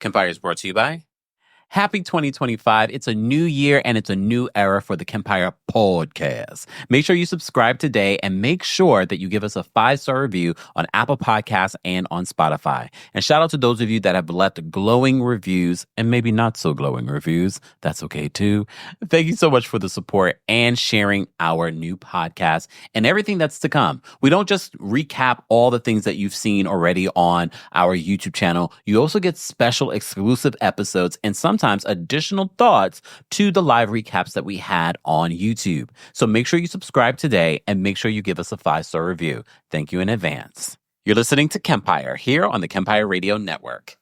Kempire is brought to you by Happy 2025. It's a new year and it's a new era for the Kempire podcast. Make sure you subscribe today and make sure that you give us a 5-star review on Apple Podcasts and on Spotify. And shout out to those of you that have left glowing reviews and maybe not so glowing reviews. That's okay too. Thank you so much for the support and sharing our new podcast and everything that's to come. We don't just recap all the things that you've seen already on our YouTube channel. You also get special exclusive episodes and sometimes additional thoughts to the live recaps that we had on YouTube. So make sure you subscribe today and make sure you give us a 5-star review. Thank you in advance. You're listening to Kempire here on the Kempire Radio Network.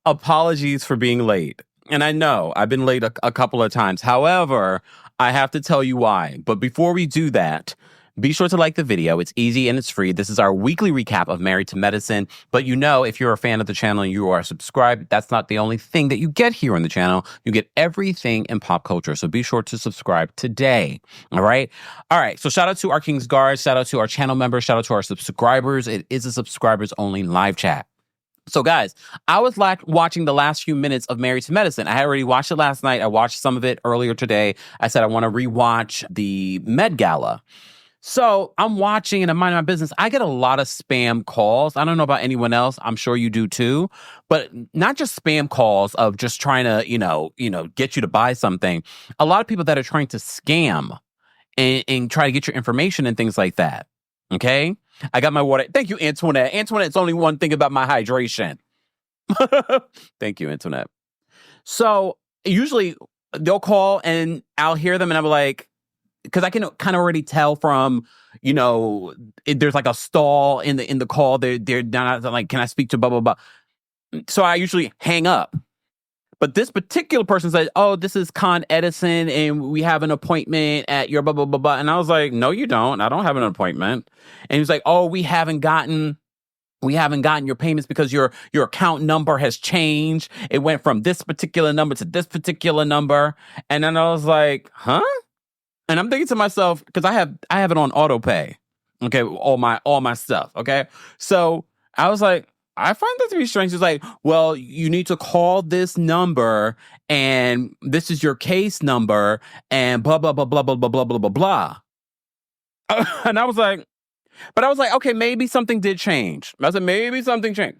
Apologies for being late. And I know I've been late a couple of times. However, I have to tell you why. But before we do that, be sure to like the video. It's easy and it's free. This is our weekly recap of Married to Medicine. But you know, if you're a fan of the channel and you are subscribed, that's not the only thing that you get here on the channel. You get everything in pop culture. So be sure to subscribe today. All right. All right. So shout out to our King's Guard. Shout out to our channel members. Shout out to our subscribers. It is a subscribers only live chat. So guys, I was watching the last few minutes of Married to Medicine. I had already watched it last night. I watched some of it earlier today. I said I want to rewatch the Med Gala. So I'm watching and I'm minding my business. I get a lot of spam calls. I don't know about anyone else. I'm sure you do too. But not just spam calls of just trying to, get you to buy something. A lot of people that are trying to scam and try to get your information and things like that. Okay? I got my water. Thank you, Antoinette. Antoinette's only one thing about my hydration. Thank you, Antoinette. So usually they'll call and I'll hear them and I'm like, because I can kind of already tell from, there's like a stall in the call. They're not like, can I speak to blah, blah, blah. So I usually hang up. But this particular person said, oh, this is Con Edison and we have an appointment at your blah, blah, blah, blah. And I was like, no, you don't. I don't have an appointment. And he was like, oh, we haven't gotten your payments because your account number has changed. It went from this particular number to this particular number. And then I was like, huh? And I'm thinking to myself, because I have it on auto pay, okay, all my stuff, okay. So I was like, I find that to be strange. It's like, well, you need to call this number, and this is your case number, and blah blah blah blah blah blah blah blah blah blah. And I was like, okay, maybe something did change. I said, maybe something changed.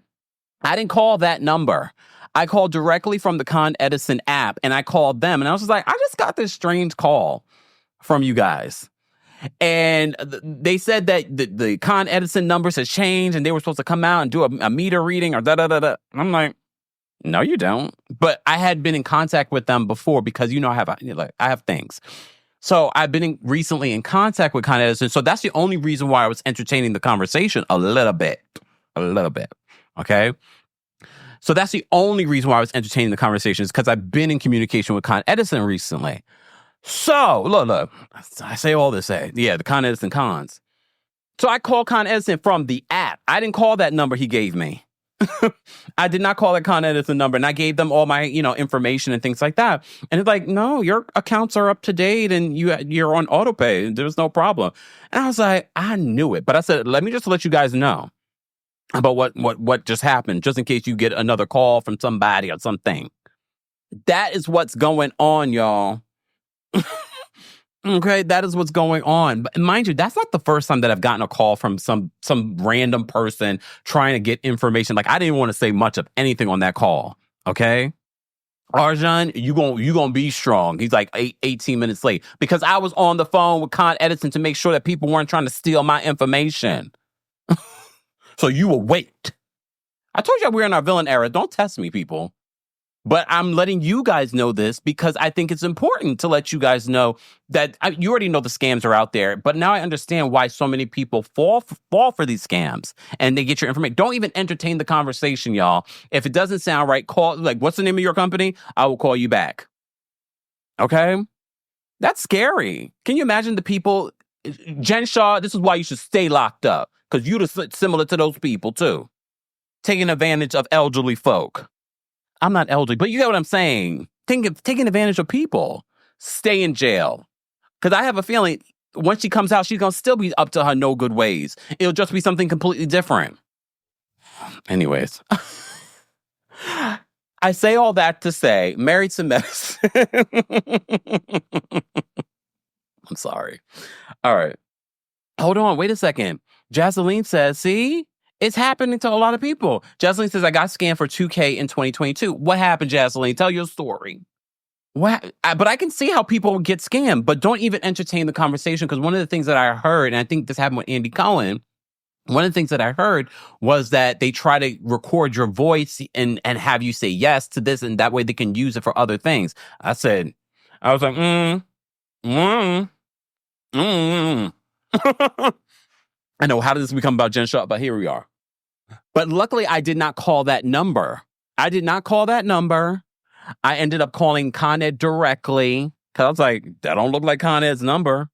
I didn't call that number. I called directly from the Con Edison app, and I called them, and I was just like, I just got this strange call from you guys. And they said that the Con Edison numbers has changed and they were supposed to come out and do a meter reading or da-da-da-da. I'm like, no, you don't. But I had been in contact with them before because, I have things. So I've been recently in contact with Con Edison. So that's the only reason why I was entertaining the conversation a little bit. Okay. So that's the only reason why I was entertaining the conversation is because I've been in communication with Con Edison recently. So, look, I say all this, the Con Edison cons. So I called Con Edison from the app. I didn't call that number he gave me. I did not call that Con Edison number, and I gave them all my, information and things like that. And it's like, no, your accounts are up to date, and you're on auto pay. There's no problem. And I was like, I knew it, but I said, let me just let you guys know about what just happened, just in case you get another call from somebody or something. That is what's going on, y'all. Okay, that is what's going on. But mind you, that's not the first time that I've gotten a call from some random person trying to get information. Like, I didn't want to say much of anything on that call. Okay, Arjan, you gonna be strong. He's like 18 minutes late because I was on the phone with Con Edison to make sure that people weren't trying to steal my information. So you will wait. I told you we're in our villain era. Don't test me, people. But I'm letting you guys know this because I think it's important to let you guys know that you already know the scams are out there. But now I understand why so many people fall for these scams and they get your information. Don't even entertain the conversation, y'all. If it doesn't sound right, call, like, what's the name of your company? I will call you back. Okay? That's scary. Can you imagine the people? Jen Shaw, this is why you should stay locked up because you're similar to those people too. Taking advantage of elderly folk. I'm not elderly, but you get what I'm saying. Taking advantage of people. Stay in jail. Because I have a feeling once she comes out, she's going to still be up to her no good ways. It'll just be something completely different. Anyways. I say all that to say, Married to Medicine. I'm sorry. All right. Hold on. Wait a second. Jaseline says, see, it's happening to a lot of people. Jaseline says, I got scammed for $2,000 in 2022. What happened, Jaseline? Tell your story. But I can see how people get scammed, but don't even entertain the conversation, because one of the things that I heard, and I think this happened with Andy Cohen, one of the things that I heard was that they try to record your voice and have you say yes to this, and that way they can use it for other things. I was like, I know, how did this become about Jen Shaw? But here we are. But luckily, I did not call that number. I ended up calling Con Ed directly, because I was like, that don't look like Con Ed's number.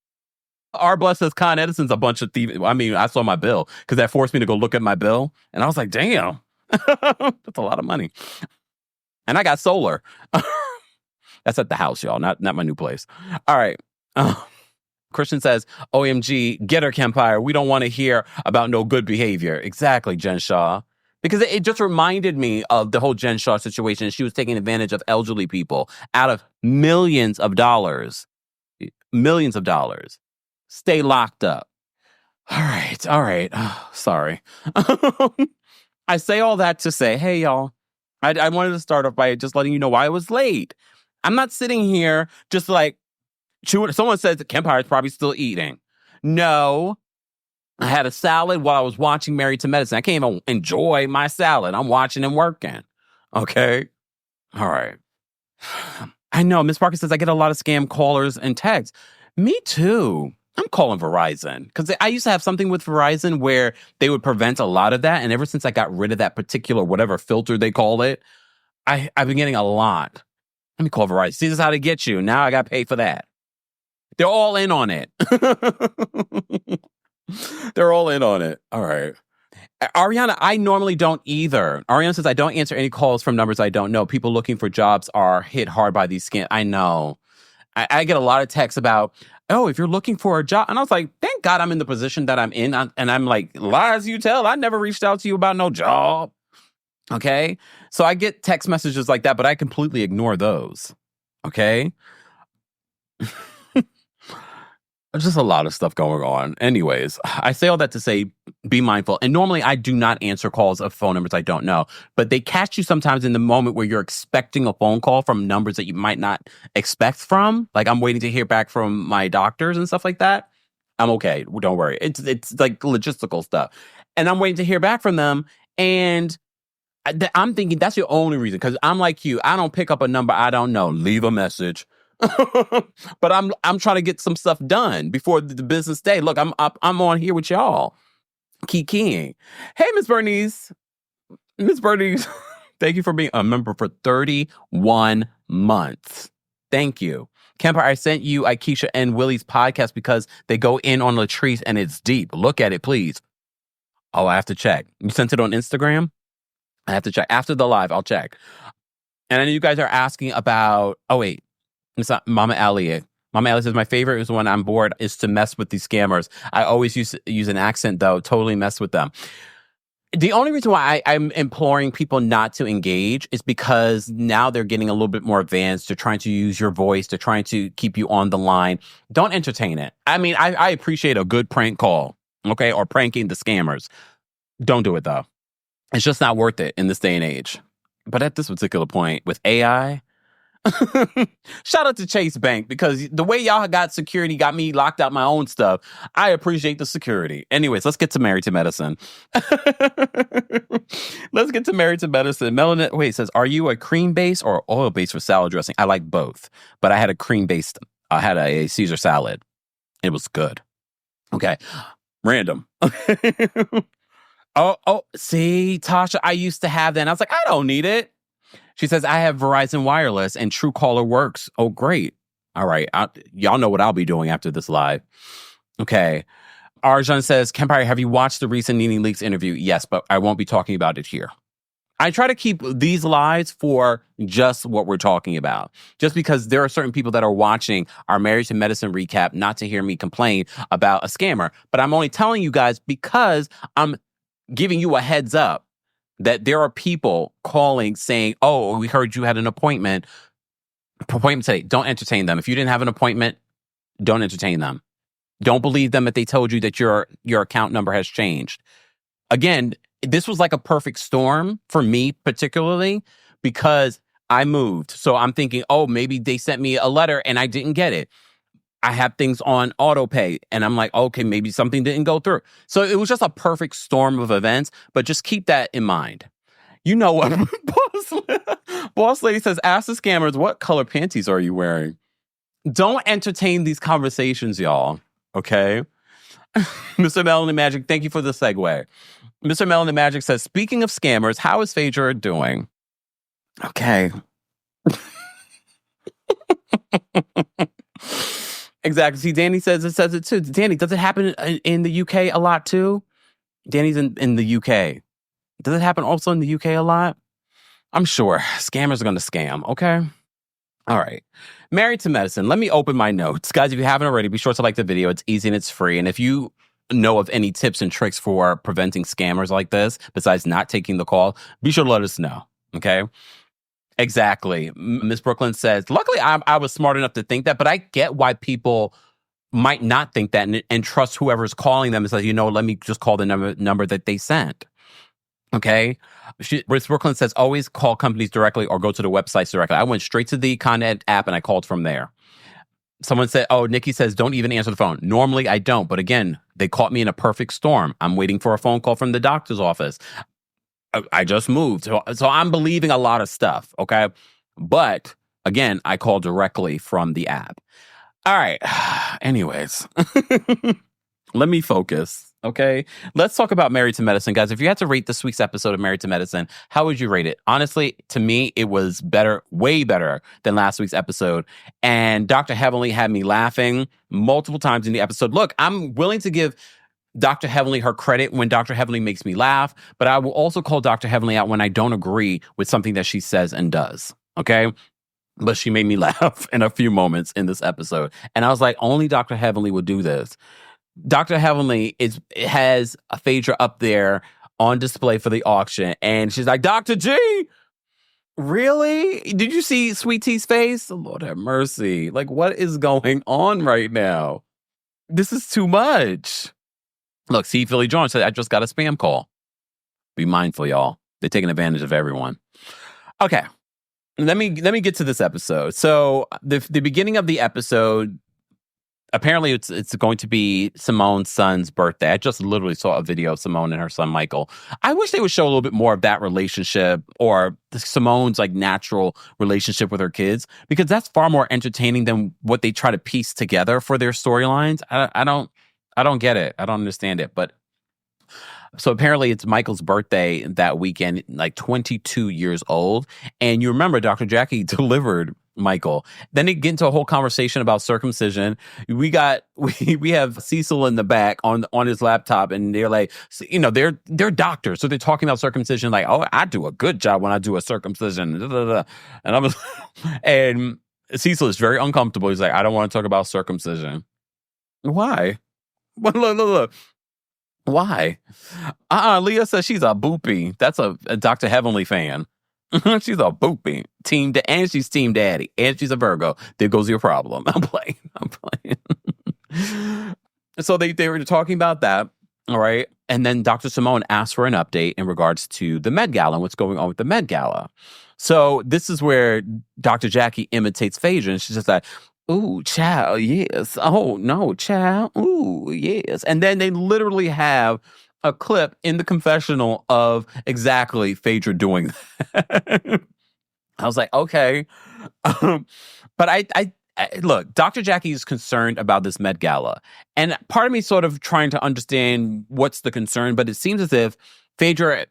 R. Bless says Con Edison's a bunch of thieves. I mean, I saw my bill, because that forced me to go look at my bill. And I was like, damn, that's a lot of money. And I got solar. That's at the house, y'all, not my new place. All right. Christian says, OMG, get her, Kempire. We don't want to hear about no good behavior. Exactly, Jen Shaw. Because it just reminded me of the whole Jen Shaw situation. She was taking advantage of elderly people out of millions of dollars. Millions of dollars. Stay locked up. All right. Oh, sorry. I say all that to say, hey, y'all, I wanted to start off by just letting you know why I was late. I'm not sitting here just like chewing. Someone says that Kempire is probably still eating. No. I had a salad while I was watching Married to Medicine. I can't even enjoy my salad. I'm watching and working. Okay? All right. I know. Miss Parker says I get a lot of scam callers and texts. Me too. I'm calling Verizon, because I used to have something with Verizon where they would prevent a lot of that. And ever since I got rid of that particular whatever filter they call it, I've been getting a lot. Let me call Verizon. See, this is how to get you. Now I got to pay for that. They're all in on it. They're all in on it. All right. Ariana, I normally don't either. Ariana says, I don't answer any calls from numbers I don't know. People looking for jobs are hit hard by these scams. I know. I get a lot of texts about, oh, if you're looking for a job. And I was like, thank God I'm in the position that I'm in. And I'm like, lies you tell. I never reached out to you about no job. Okay. So I get text messages like that, but I completely ignore those. Okay. There's just a lot of stuff going on. Anyways, I say all that to say, be mindful. And normally I do not answer calls of phone numbers I don't know, but they catch you sometimes in the moment where you're expecting a phone call from numbers that you might not expect from. Like, I'm waiting to hear back from my doctors and stuff like that. I'm okay. Don't worry. It's like logistical stuff. And I'm waiting to hear back from them. And I'm thinking that's your only reason. Because I'm like you. I don't pick up a number I don't know. Leave a message. But I'm trying to get some stuff done before the business day. Look, I'm on here with y'all. Kikiing. Hey, Miss Bernice. Thank you for being a member for 31 months. Thank you. Kempire, I sent you Aikisha and Willie's podcast because they go in on Latrice and it's deep. Look at it, please. Oh, I have to check. You sent it on Instagram? I have to check. After the live, I'll check. And I know you guys are asking about, oh, wait. It's not Mama Elliot. Mama Elliot says, my favorite is when I'm bored is to mess with these scammers. I always use an accent, though. Totally mess with them. The only reason why I'm imploring people not to engage is because now they're getting a little bit more advanced. They're trying to use your voice. They're trying to keep you on the line. Don't entertain it. I mean, I appreciate a good prank call, okay, or pranking the scammers. Don't do it, though. It's just not worth it in this day and age. But at this particular point, with AI... Shout out to Chase Bank, because the way y'all got security got me locked out my own stuff. I appreciate the security. Anyways, let's get to Married to Medicine. Melanin, wait, says, are you a cream base or oil base for salad dressing? I like both, but I had a cream based. I had a Caesar salad. It was good. Okay. Random. Oh, see, Tasha, I used to have that. And I was like, I don't need it. She says, I have Verizon Wireless and Truecaller works. Oh, great. All right. Y'all know what I'll be doing after this live. Okay. Arjun says, Kempire, have you watched the recent Nene Leakes interview? Yes, but I won't be talking about it here. I try to keep these lives for just what we're talking about. Just because there are certain people that are watching our Married to Medicine recap, not to hear me complain about a scammer. But I'm only telling you guys because I'm giving you a heads up that there are people calling saying, oh, we heard you had an appointment today. Don't entertain them. If you didn't have an appointment, don't entertain them. Don't believe them if they told you that your account number has changed. Again, this was like a perfect storm for me, particularly because I moved. So I'm thinking, oh, maybe they sent me a letter and I didn't get it. I have things on auto pay and I'm like, okay, maybe something didn't go through. So it was just a perfect storm of events, but just keep that in mind. You know what? Boss Lady says, ask the scammers, what color panties are you wearing? Don't entertain these conversations, y'all. Okay? Mr. Melanin Magic, thank you for the segue. Mr. Melanin Magic says, speaking of scammers, how is Phaedra doing? Okay. Exactly. See, Danny says it too. Danny, does it happen in the UK a lot too? Danny's in the UK. Does it happen also in the UK a lot? I'm sure. Scammers are going to scam, okay? All right. Married to Medicine. Let me open my notes. Guys, if you haven't already, be sure to like the video. It's easy and it's free. And if you know of any tips and tricks for preventing scammers like this, besides not taking the call, be sure to let us know, okay? Exactly. Miss Brooklyn says, luckily I was smart enough to think that, but I get why people might not think that and trust whoever's calling them and say, let me just call the number that they sent. Okay. Miss Brooklyn says, always call companies directly or go to the websites directly. I went straight to the Con Ed app and I called from there. Someone said, Nikki says, don't even answer the phone. Normally I don't. But again, they caught me in a perfect storm. I'm waiting for a phone call from the doctor's office. I just moved. So I'm believing a lot of stuff. Okay. But again, I call directly from the app. All right. Anyways, let me focus. Okay. Let's talk about Married to Medicine. Guys, if you had to rate this week's episode of Married to Medicine, how would you rate it? Honestly, to me, it was better, way better than last week's episode. And Dr. Heavenly had me laughing multiple times in the episode. Look, I'm willing to give Dr. Heavenly her credit when Dr. Heavenly makes me laugh, but I will also call Dr. Heavenly out when I don't agree with something that she says and does. Okay. But she made me laugh in a few moments in this episode. And I was like, only Dr. Heavenly would do this. Dr. Heavenly has a Phaedra up there on display for the auction. And she's like, Dr. G, really? Did you see Sweet Tea's face? Lord have mercy. Like, what is going on right now? This is too much. Look, see, Philly John said, I just got a spam call. Be mindful, y'all. They're taking advantage of everyone. Okay. Let me get to this episode. So the beginning of the episode, apparently it's going to be Simone's son's birthday. I just literally saw a video of Simone and her son Michael. I wish they would show a little bit more of that relationship or Simone's like natural relationship with her kids, because that's far more entertaining than what they try to piece together for their storylines. I don't get it. I don't understand it. But so apparently it's Michael's birthday that weekend, like 22 years old. And you remember Dr. Jackie delivered Michael. Then they get into a whole conversation about circumcision. We have Cecil in the back on his laptop, and they're like, they're doctors, so they're talking about circumcision. Like, oh, I do a good job when I do a circumcision. And and Cecil is very uncomfortable. He's like, I don't want to talk about circumcision. Why? Look. Why? Leah says she's a boopy. That's a Dr. Heavenly fan. She's a boopy. And she's Team Daddy. And she's a Virgo. There goes your problem. I'm playing. So they were talking about that. All right. And then Dr. Simone asked for an update in regards to the Med Gala and what's going on with the Med Gala. So this is where Dr. Jackie imitates Phaedra. And she's just like, ooh, child, yes. Oh, no, child. Ooh, yes. And then they literally have a clip in the confessional of exactly Phaedra doing that. I was like, okay. But I look, Dr. Jackie is concerned about this Met Gala. And part of me sort of trying to understand what's the concern, but it seems as if Phaedra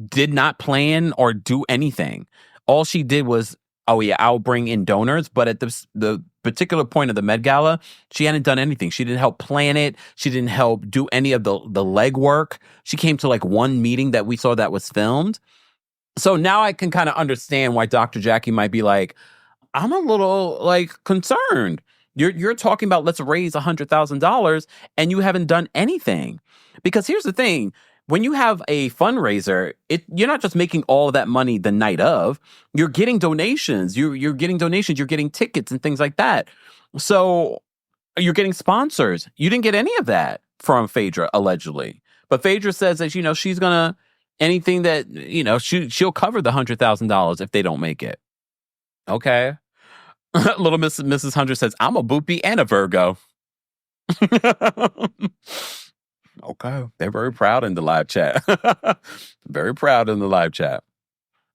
did not plan or do anything. All she did was, oh yeah, I'll bring in donors. But at the particular point of the Met Gala, she hadn't done anything. She didn't help plan it. She didn't help do any of the legwork. She came to like one meeting that we saw that was filmed. So now I can kind of understand why Dr. Jackie might be like, I'm a little like concerned. You're talking about let's raise $100,000 and you haven't done anything. Because here's the thing. when you have a fundraiser, you're not just making all of that money the night of. You're getting donations. You're getting donations. You're getting tickets and things like that. So you're getting sponsors. You didn't get any of that from Phaedra, allegedly. But Phaedra says that, she's going to, anything that, she'll cover the $100,000 if they don't make it. Okay. Little Mrs. Hunter says, I'm a boopy and a Virgo. Okay. They're very proud in the live chat. Very proud in the live chat.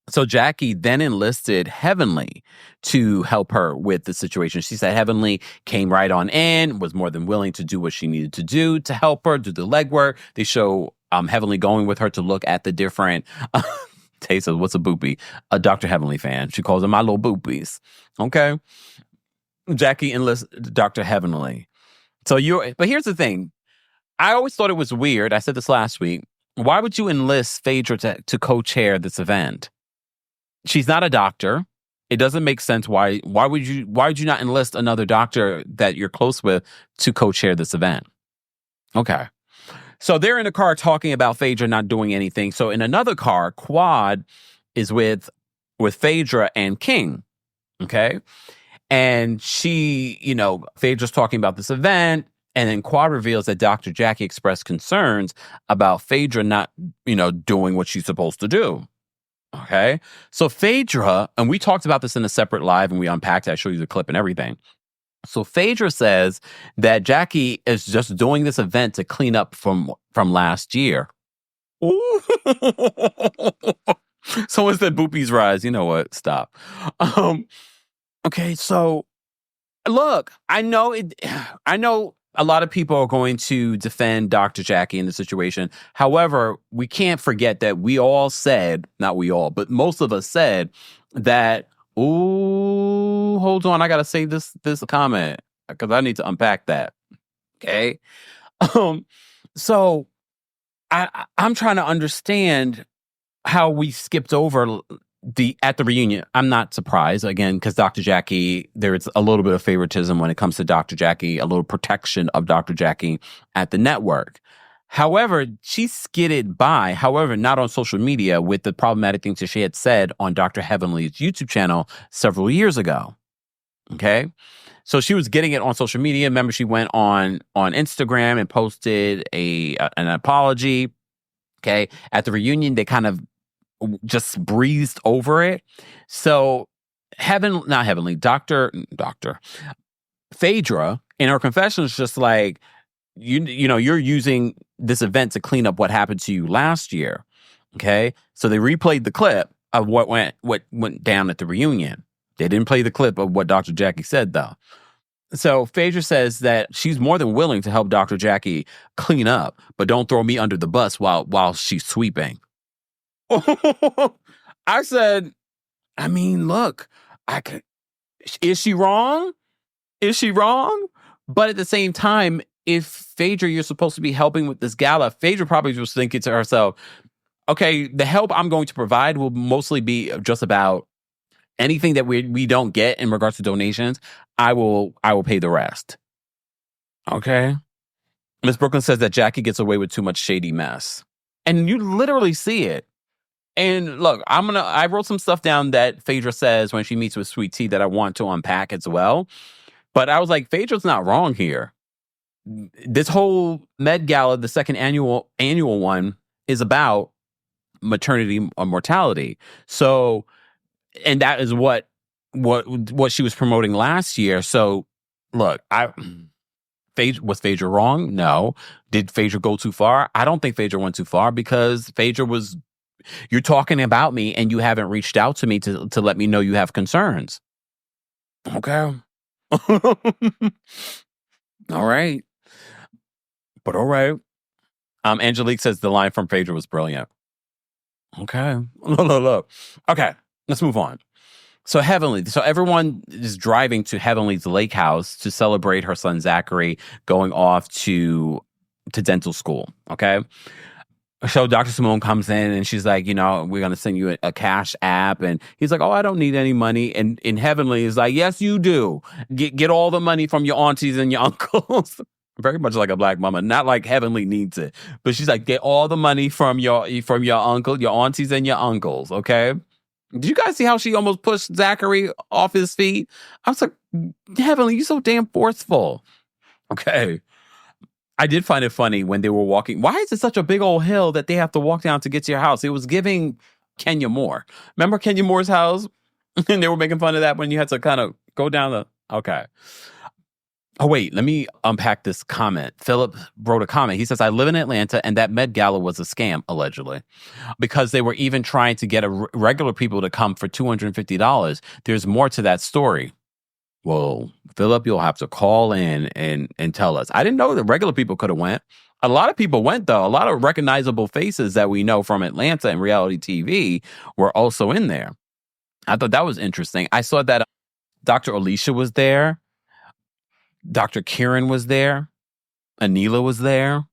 So Jackie then enlisted Heavenly to help her with the situation. She said Heavenly came right on in, was more than willing to do what she needed to do to help her, do the legwork. They show Heavenly going with her to look at the different... Tay says, what's a boopy? A Dr. Heavenly fan. She calls them my little boopies. Okay? Jackie enlists Dr. Heavenly. But here's the thing. I always thought it was weird. I said this last week. Why would you enlist Phaedra to co-chair this event? She's not a doctor. It doesn't make sense. Why would you not enlist another doctor that you're close with to co-chair this event? Okay. So they're in a car talking about Phaedra not doing anything. So in another car, Quad is with Phaedra and King. Okay. And Phaedra's talking about this event. And then Quad reveals that Dr. Jackie expressed concerns about Phaedra not, doing what she's supposed to do. Okay. So Phaedra, and we talked about this in a separate live and we unpacked it. I showed you the clip and everything. So Phaedra says that Jackie is just doing this event to clean up from last year. Someone said boopies rise. You know what? Stop. Okay. So look, I know a lot of people are going to defend Dr. Jackie in the situation. However, we can't forget that we all said, not we all, but most of us said that, ooh, hold on, I got to save this comment because I need to unpack that. Okay. So I'm trying to understand how we skipped over at the reunion. I'm not surprised, again, because Dr. Jackie, there's a little bit of favoritism when it comes to Dr. Jackie, a little protection of Dr. Jackie at the network. However, she skidded by, not on social media, with the problematic things that she had said on Dr. Heavenly's YouTube channel several years ago. Okay? So she was getting it on social media. Remember, she went on Instagram and posted an apology. Okay? At the reunion, they kind of just breezed over it. So Dr. Phaedra in her confession is just like, you're using this event to clean up what happened to you last year. Okay. So they replayed the clip of what went down at the reunion. They didn't play the clip of what Dr. Jackie said though. So Phaedra says that she's more than willing to help Dr. Jackie clean up, but don't throw me under the bus while she's sweeping. I said, look, is she wrong? Is she wrong? But at the same time, if Phaedra, you're supposed to be helping with this gala, Phaedra probably was thinking to herself, okay, the help I'm going to provide will mostly be just about anything that we don't get in regards to donations. I will pay the rest. Okay. Miss Brooklyn says that Jackie gets away with too much shady mess. And you literally see it. And look, I wrote some stuff down that Phaedra says when she meets with Sweet Tea that I want to unpack as well. But I was like, Phaedra's not wrong here. This whole Med Gala, the second annual one, is about maternity or mortality. So, and that is what she was promoting last year. So, look, was Phaedra wrong? No. Did Phaedra go too far? I don't think Phaedra went too far because Phaedra was, you're talking about me and you haven't reached out to me to let me know you have concerns. Okay. All right. But all right. Angelique says the line from Phaedra was brilliant. Okay. Look. Okay. Let's move on. So everyone is driving to Heavenly's lake house to celebrate her son Zachary going off to dental school. Okay. So Dr. Simone comes in and she's like, we're going to send you a cash app. And he's like, oh, I don't need any money. And in Heavenly is like, yes, you do. Get all the money from your aunties and your uncles. Very much like a black mama. Not like Heavenly needs it. But she's like, get all the money from your uncle, your aunties and your uncles, okay? Did you guys see how she almost pushed Zachary off his feet? I was like, Heavenly, you're so damn forceful. Okay. I did find it funny when they were walking. Why is it such a big old hill that they have to walk down to get to your house? It was giving Kenya Moore. Remember Kenya Moore's house? And they were making fun of that when you had to kind of go down the... Okay. Oh, wait, let me unpack this comment. Philip wrote a comment. He says, I live in Atlanta and that Med Gala was a scam, allegedly, because they were even trying to get regular people to come for $250. There's more to that story. Well, Philip, you'll have to call in and tell us. I didn't know that regular people could have went. A lot of people went, though. A lot of recognizable faces that we know from Atlanta and reality TV were also in there. I thought that was interesting. I saw that Dr. Alicia was there. Dr. Kieran was there. Anila was there.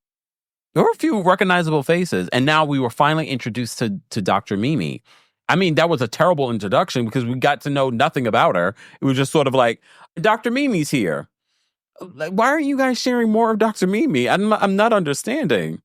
There were a few recognizable faces. And now we were finally introduced to Dr. Mimi. I mean, that was a terrible introduction because we got to know nothing about her. It was just sort of like, Dr. Mimi's here. Like, why aren't you guys sharing more of Dr. Mimi? I'm not understanding.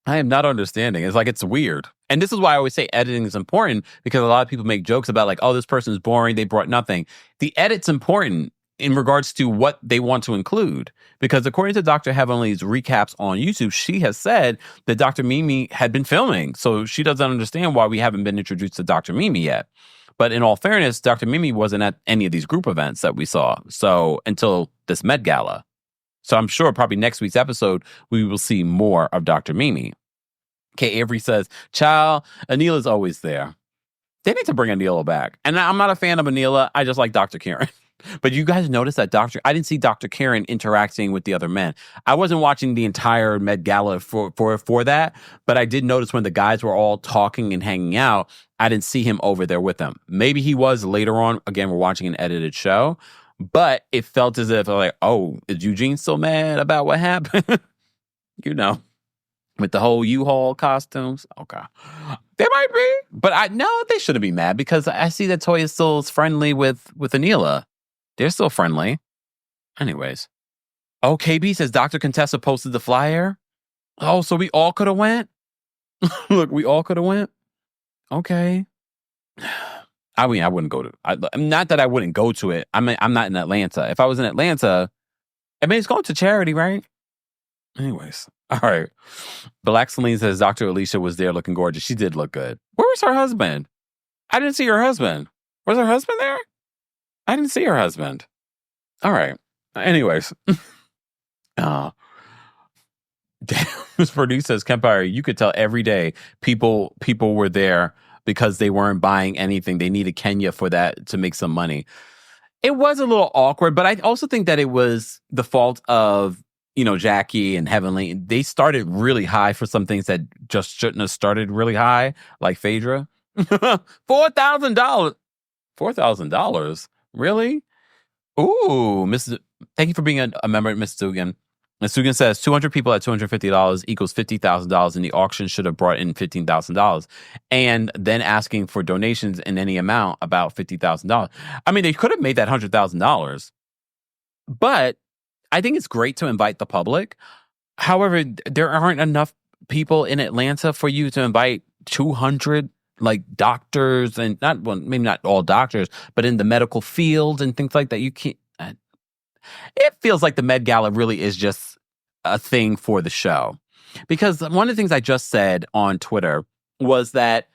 I am not understanding. It's like, it's weird. And this is why I always say editing is important, because a lot of people make jokes about like, oh, this person's boring. They brought nothing. The edit's important in regards to what they want to include. Because according to Dr. Heavenly's recaps on YouTube, she has said that Dr. Mimi had been filming. So she doesn't understand why we haven't been introduced to Dr. Mimi yet. But in all fairness, Dr. Mimi wasn't at any of these group events that we saw. So until this Met Gala. So I'm sure probably next week's episode, we will see more of Dr. Mimi. Kay Avery says, child, Anila's always there. They need to bring Anila back. And I'm not a fan of Anila. I just like Dr. Karen. But you guys notice that I didn't see Dr. Karen interacting with the other men. I wasn't watching the entire Met Gala for that, but I did notice when the guys were all talking and hanging out, I didn't see him over there with them. Maybe he was later on. Again, we're watching an edited show, but it felt as if like, oh, is Eugene still mad about what happened? You know, with the whole U-Haul costumes. Okay. They might be, but they shouldn't be mad because I see that Toya still is friendly with Anila. They're still friendly. Anyways. Oh, KB says Dr. Contessa posted the flyer. Oh, so we all could have went? Look, we all could have went? Okay. I mean, I wouldn't go to... not that I wouldn't go to it. I mean, I'm not in Atlanta. If I was in Atlanta, I mean, it's going to charity, right? Anyways. All right. Black Celine says Dr. Alicia was there looking gorgeous. She did look good. Where was her husband? I didn't see her husband. Was her husband there? I didn't see her husband. All right. Anyways. Damn. Ms. Purdue says, Kempire, you could tell every day people were there because they weren't buying anything. They needed Kenya for that to make some money. It was a little awkward, but I also think that it was the fault of, Jackie and Heavenly. They started really high for some things that just shouldn't have started really high, like Phaedra. $4,000. $4,000? Really? Ooh, thank you for being a member, Ms. Dugan. Ms. Dugan says 200 people at $250 equals $50,000, and the auction should have brought in $15,000. And then asking for donations in any amount about $50,000. I mean, they could have made that $100,000. But I think it's great to invite the public. However, there aren't enough people in Atlanta for you to invite 200 like doctors and maybe not all doctors, but in the medical field and things like that. You can't. It feels like the Med Gala really is just a thing for the show, because one of the things I just said on Twitter was that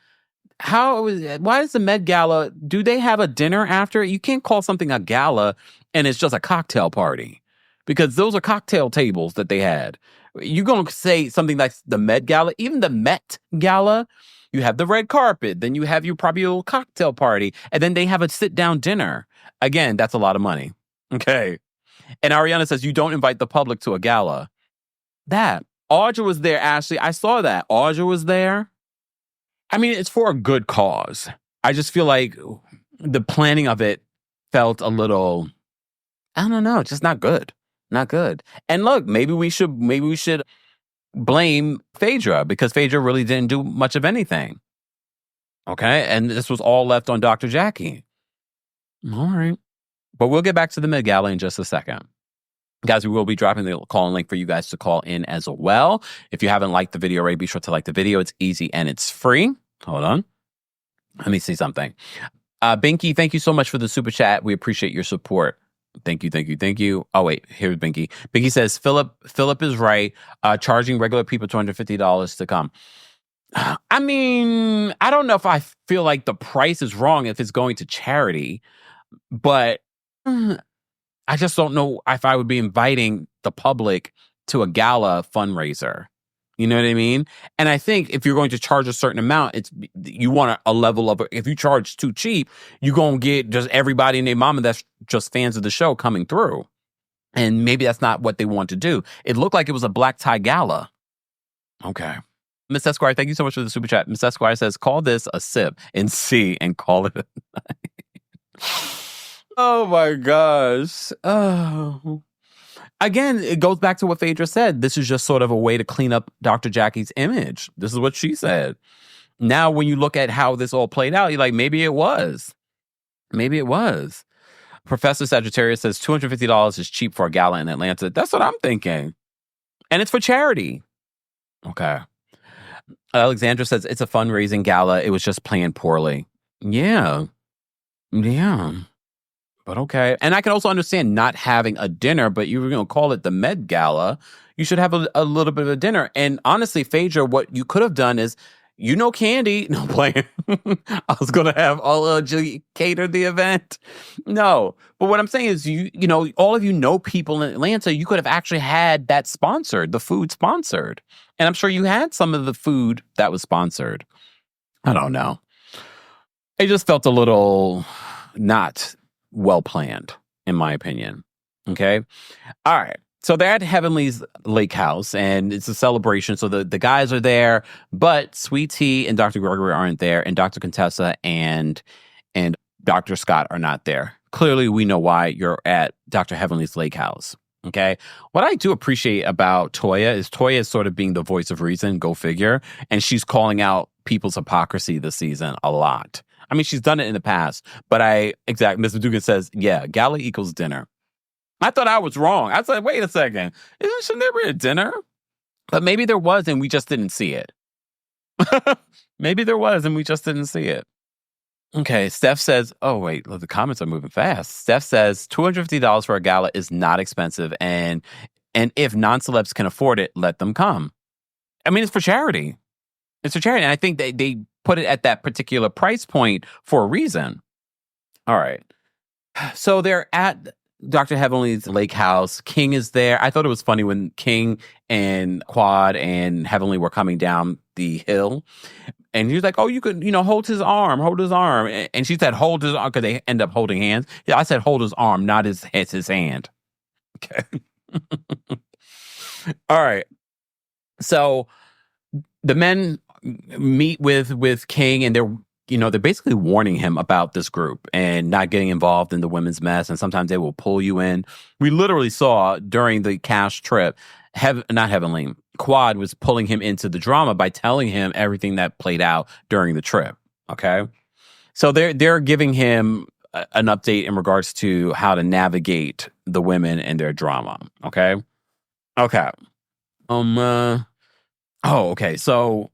why is the Med Gala? Do they have a dinner after? You can't call something a gala and it's just a cocktail party, because those are cocktail tables that they had. You're going to say something like the Med Gala, even the Met Gala. You have the red carpet, then you have your probably little cocktail party, and then they have a sit-down dinner. Again, that's a lot of money. Okay. And Ariana says, you don't invite the public to a gala. That. Audra was there, Ashley. I saw that. Audra was there. I mean, it's for a good cause. I just feel like the planning of it felt a little, I don't know, just not good. Not good. And look, maybe we should blame Phaedra, because Phaedra really didn't do much of anything. Okay? And this was all left on Dr. Jackie. All right. But we'll get back to the Met Gala in just a second. Guys, we will be dropping the call-in link for you guys to call in as well. If you haven't liked the video already, be sure to like the video. It's easy and it's free. Hold on. Let me see something. Binky, thank you so much for the super chat. We appreciate your support. Thank you. Oh, wait, here's Binky. Binky says, Philip is right. Charging regular people $250 to come. I mean, I don't know if I feel like the price is wrong if it's going to charity, but I just don't know if I would be inviting the public to a gala fundraiser. You know what I mean? And I think if you're going to charge a certain amount, you want a level of, if you charge too cheap, you're going to get just everybody and their mama that's just fans of the show coming through. And maybe that's not what they want to do. It looked like it was a black tie gala. Okay. Miss Esquire, thank you so much for the super chat. Miss Esquire says, call this a sip and see and call it a night. Oh my gosh. Oh. Again, it goes back to what Phaedra said. This is just sort of a way to clean up Dr. Jackie's image. This is what she said. Now, when you look at how this all played out, you're like, maybe it was. Maybe it was. Professor Sagittarius says $250 is cheap for a gala in Atlanta. That's what I'm thinking. And it's for charity. Okay. Alexandra says it's a fundraising gala. It was just playing poorly. Yeah. But okay. And I can also understand not having a dinner, but you were going to call it the Med Gala. You should have a little bit of a dinner. And honestly, Phaedra, what you could have done is, Candy. No, playing. I was going to have Julie cater the event. No. But what I'm saying is, all of people in Atlanta, you could have actually had that sponsored, the food sponsored. And I'm sure you had some of the food that was sponsored. I don't know. It just felt a little not well planned, in my opinion. Okay. All right. So they're at Heavenly's lake house and it's a celebration. So the guys are there, but Sweet Tea and Dr. Gregory aren't there, and Dr. Contessa and Dr. Scott are not there. Clearly, we know why you're at Dr. Heavenly's lake house. Okay. What I do appreciate about Toya is sort of being the voice of reason, go figure. And she's calling out people's hypocrisy this season a lot. I mean, she's done it in the past, but Mr. Dugan says, yeah, gala equals dinner. I thought I was wrong. I said, wait a second. Shouldn't there be a dinner? But maybe there was and we just didn't see it. Maybe there was and we just didn't see it. Okay, Steph says, oh, wait, the comments are moving fast. Steph says $250 for a gala is not expensive. And if non-celebs can afford it, let them come. I mean, it's for charity. It's for charity. And I think they put it at that particular price point for a reason. All right. So they're at Dr. Heavenly's lake house. King is there. I thought it was funny when King and Quad and Heavenly were coming down the hill. And he was like, oh, you could, hold his arm. And she said, hold his arm, because they end up holding hands. Yeah, I said, hold his arm, not his hand. Okay. All right. So the men meet with King, and they're basically warning him about this group and not getting involved in the women's mess. And sometimes they will pull you in. We literally saw during the cash trip, not Heavenly, Quad was pulling him into the drama by telling him everything that played out during the trip. Okay. So they're giving him an update in regards to how to navigate the women and their drama. Okay. Okay. Okay. So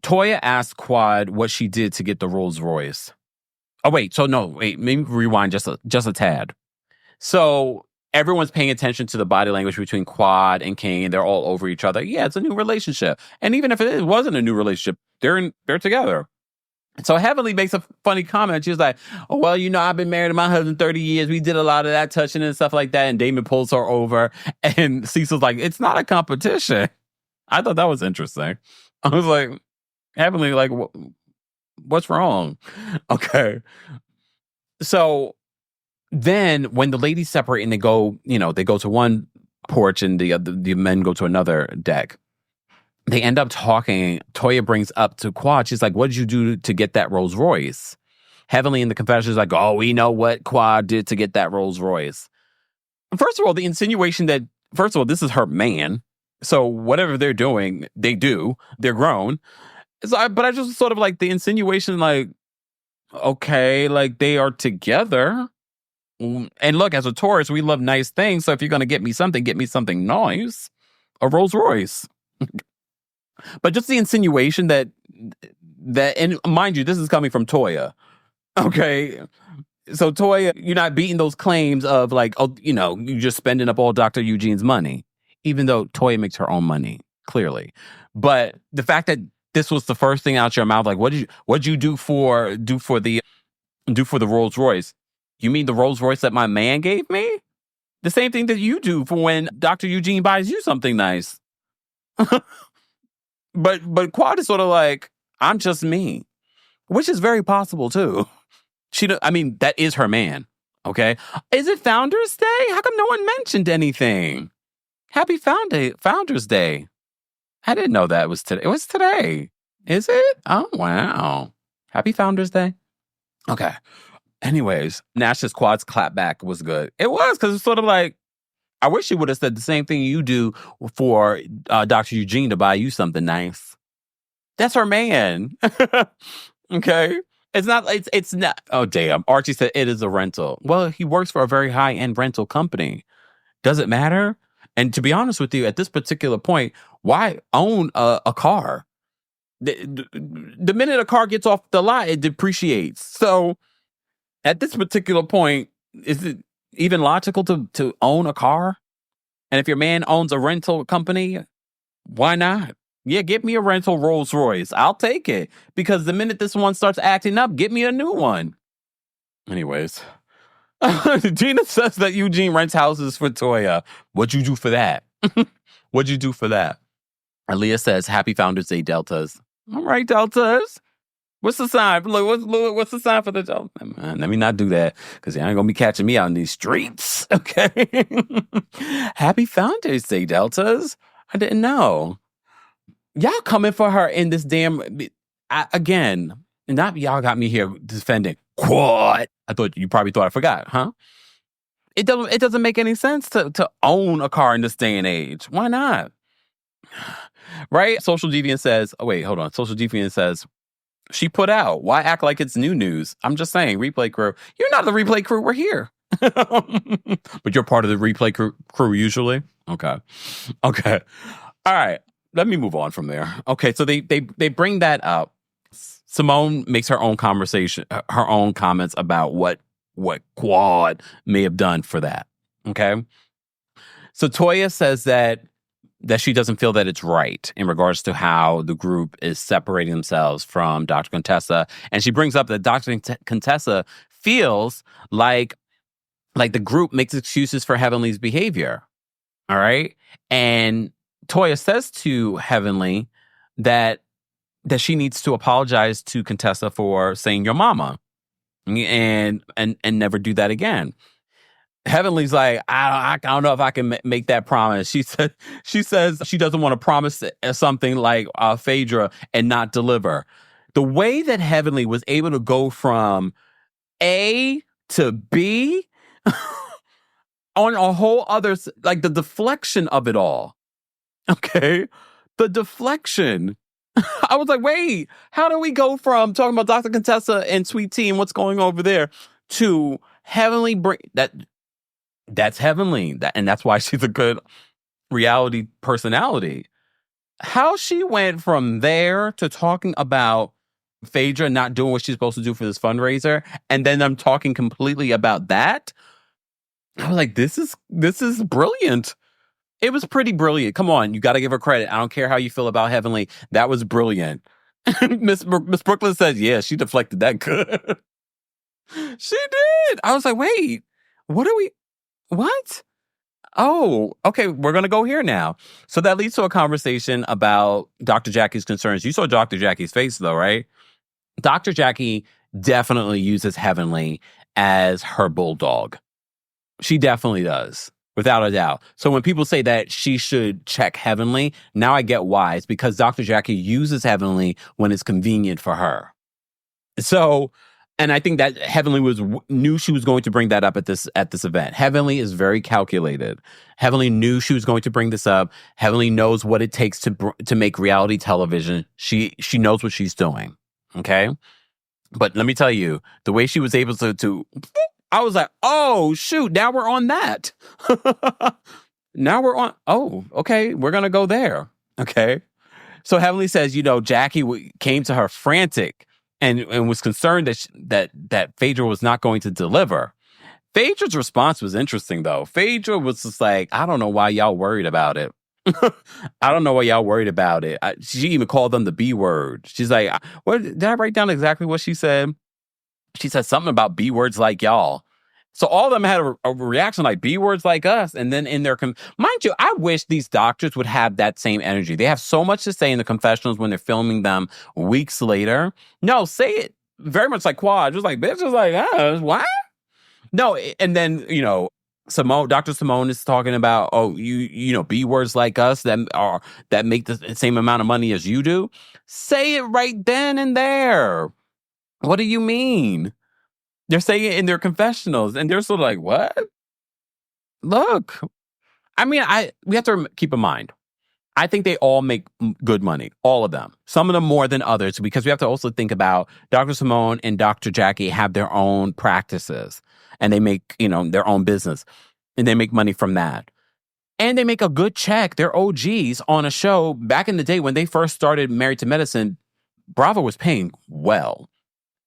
Toya asked Quad what she did to get the Rolls Royce. Oh, wait. So no, wait, maybe rewind just a tad. So everyone's paying attention to the body language between Quad and King, and they're all over each other. Yeah, it's a new relationship. And even if it wasn't a new relationship, they're together. So Heavenly makes a funny comment. She's like, oh, well, I've been married to my husband 30 years. We did a lot of that touching and stuff like that. And Damon pulls her over. And Cecil's like, it's not a competition. I thought that was interesting. I was like, Heavenly, like, what's wrong? Okay. So then when the ladies separate and they go to one porch and the men go to another deck, they end up talking. Toya brings up to Quad, she's like, what did you do to get that Rolls Royce? Heavenly in the confession is like, oh, we know what Quad did to get that Rolls Royce. First of all, the insinuation that, this is her man. So whatever they're doing, they do. They're grown. But I just sort of like the insinuation, like, okay, like they are together. And look, as a Taurus, we love nice things. So if you're going to get me something nice. A Rolls Royce. But just the insinuation that, and mind you, this is coming from Toya. Okay. So Toya, you're not beating those claims of like, oh, you're just spending up all Dr. Eugene's money, even though Toya makes her own money, clearly. But the fact that this was the first thing out your mouth, like, what'd you do for the Rolls Royce? You mean the Rolls Royce that my man gave me? The same thing that you do for when Dr. Eugene buys you something nice. But Quad is sort of like, I'm just me, which is very possible too. That is her man. Okay. Is it Founders Day? How come no one mentioned anything? Happy Founders Day. I didn't know that was today. It was today. Is it? Oh, wow. Happy Founders Day. Okay. Anyways, Nash's Quad's clapback was good. It was, because it's sort of like, I wish you would have said the same thing you do for Dr. Eugene to buy you something nice. That's her man. Okay. It's not. Oh, damn. Archie said it is a rental. Well, he works for a very high-end rental company. Does it matter? And to be honest with you, at this particular point, why own a car? The minute a car gets off the lot, it depreciates. So at this particular point, is it even logical to own a car? And if your man owns a rental company, why not? Yeah, get me a rental Rolls Royce. I'll take it. Because the minute this one starts acting up, get me a new one. Anyways, Gina says that Eugene rents houses for Toya. What'd you do for that? What'd you do for that? Aaliyah says, Happy Founders Day, Deltas. All right, Deltas. What's the sign? Look, what's the sign for the Delta? Man, let me not do that, because they ain't going to be catching me out in these streets. Okay. Happy Founders Day, Deltas. I didn't know. Y'all coming for her in this damn... again, not y'all got me here defending Quad. You probably thought I forgot, huh? It doesn't make any sense to own a car in this day and age. Why not? Right? Social Deviant says... Oh, wait, hold on. Social Deviant says... She put out. Why act like it's new news? I'm just saying, replay crew. You're not the replay crew. We're here. But you're part of the replay crew usually? Okay. All right. Let me move on from there. Okay, so they bring that up. Simone makes her own comments about what Quad may have done for that. Okay? So Toya says that she doesn't feel that it's right in regards to how the group is separating themselves from Dr. Contessa. And she brings up that Dr. Contessa feels like the group makes excuses for Heavenly's behavior. All right? And Toya says to Heavenly that she needs to apologize to Contessa for saying your mama and never do that again. Heavenly's like, I don't know if I can make that promise. She says she doesn't want to promise something like Phaedra and not deliver. The way that Heavenly was able to go from A to B on a whole other, like the deflection of it all. Okay. The deflection. I was like, wait, how do we go from talking about Dr. Contessa and Sweet Tea and what's going over there to Heavenly that's Heavenly. And that's why she's a good reality personality. How she went from there to talking about Phaedra not doing what she's supposed to do for this fundraiser, and then I'm talking completely about that. I was like, this is brilliant. It was pretty brilliant. Come on, you got to give her credit. I don't care how you feel about Heavenly. That was brilliant. Miss Brooklyn says, yeah, she deflected that good. She did. I was like, wait, what? Oh, okay, we're going to go here now. So that leads to a conversation about Dr. Jackie's concerns. You saw Dr. Jackie's face, though, right? Dr. Jackie definitely uses Heavenly as her bulldog. She definitely does, without a doubt. So when people say that she should check Heavenly, now I get why. It's because Dr. Jackie uses Heavenly when it's convenient for her. So... And I think that Heavenly knew she was going to bring that up at this event. Heavenly is very calculated. Heavenly knew she was going to bring this up. Heavenly knows what it takes to make reality television. She knows what she's doing. Okay, but let me tell you, the way she was able to I was like, oh, shoot, now we're on that. Now we're on, oh, okay, we're going to go there. Okay. So Heavenly says, Jackie came to her frantic and was concerned that Phaedra was not going to deliver. Phaedra's response was interesting, though. Phaedra was just like, I don't know why y'all worried about it. I don't know why y'all worried about it. She even called them the B word. She's like, what did I write down exactly what she said? She said something about B words like y'all. So all of them had a reaction like B words like us. And then in their, mind you, I wish these doctors would have that same energy. They have so much to say in the confessionals when they're filming them weeks later. No, say it very much like Quad. Just like, bitch, just like, what? No, and then, Dr. Simone is talking about, B words like us that make the same amount of money as you do. Say it right then and there. What do you mean? They're saying it in their confessionals, and they're sort of like, what? Look, I mean, we have to keep in mind, I think they all make good money, all of them. Some of them more than others, because we have to also think about Dr. Simone and Dr. Jackie have their own practices, and they make, their own business, and they make money from that. And they make a good check. They're OGs on a show. Back in the day when they first started Married to Medicine, Bravo was paying well.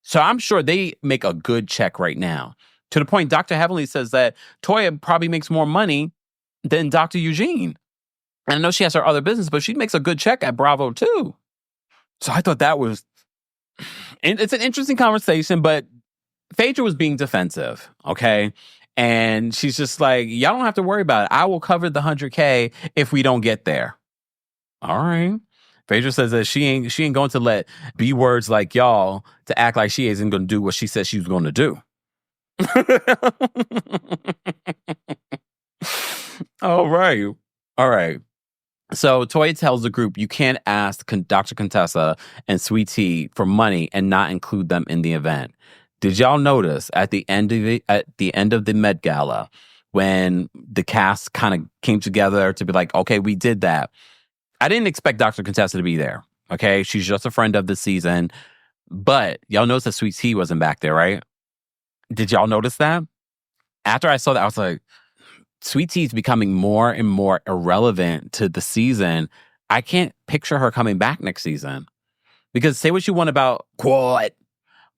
So I'm sure they make a good check right now. To the point, Dr. Heavenly says that Toya probably makes more money than Dr. Eugene. And I know she has her other business, but she makes a good check at Bravo too. So I thought that was... It's an interesting conversation, but Phaedra was being defensive, okay? And she's just like, y'all don't have to worry about it. I will cover the 100K if we don't get there. All right. Phaedra says that she ain't going to let B words like y'all to act like she isn't going to do what she said she was going to do. All right. So Toya tells the group you can't ask Dr. Contessa and Sweet Tea for money and not include them in the event. Did y'all notice at the end of the Med Gala when the cast kind of came together to be like, okay, we did that. I didn't expect Dr. Contessa to be there. Okay, she's just a friend of the season. But y'all notice that Sweet Tea wasn't back there, right? Did y'all notice that? After I saw that, I was like, Sweet Tea's becoming more and more irrelevant to the season. I can't picture her coming back next season. Because say what you want about Quad.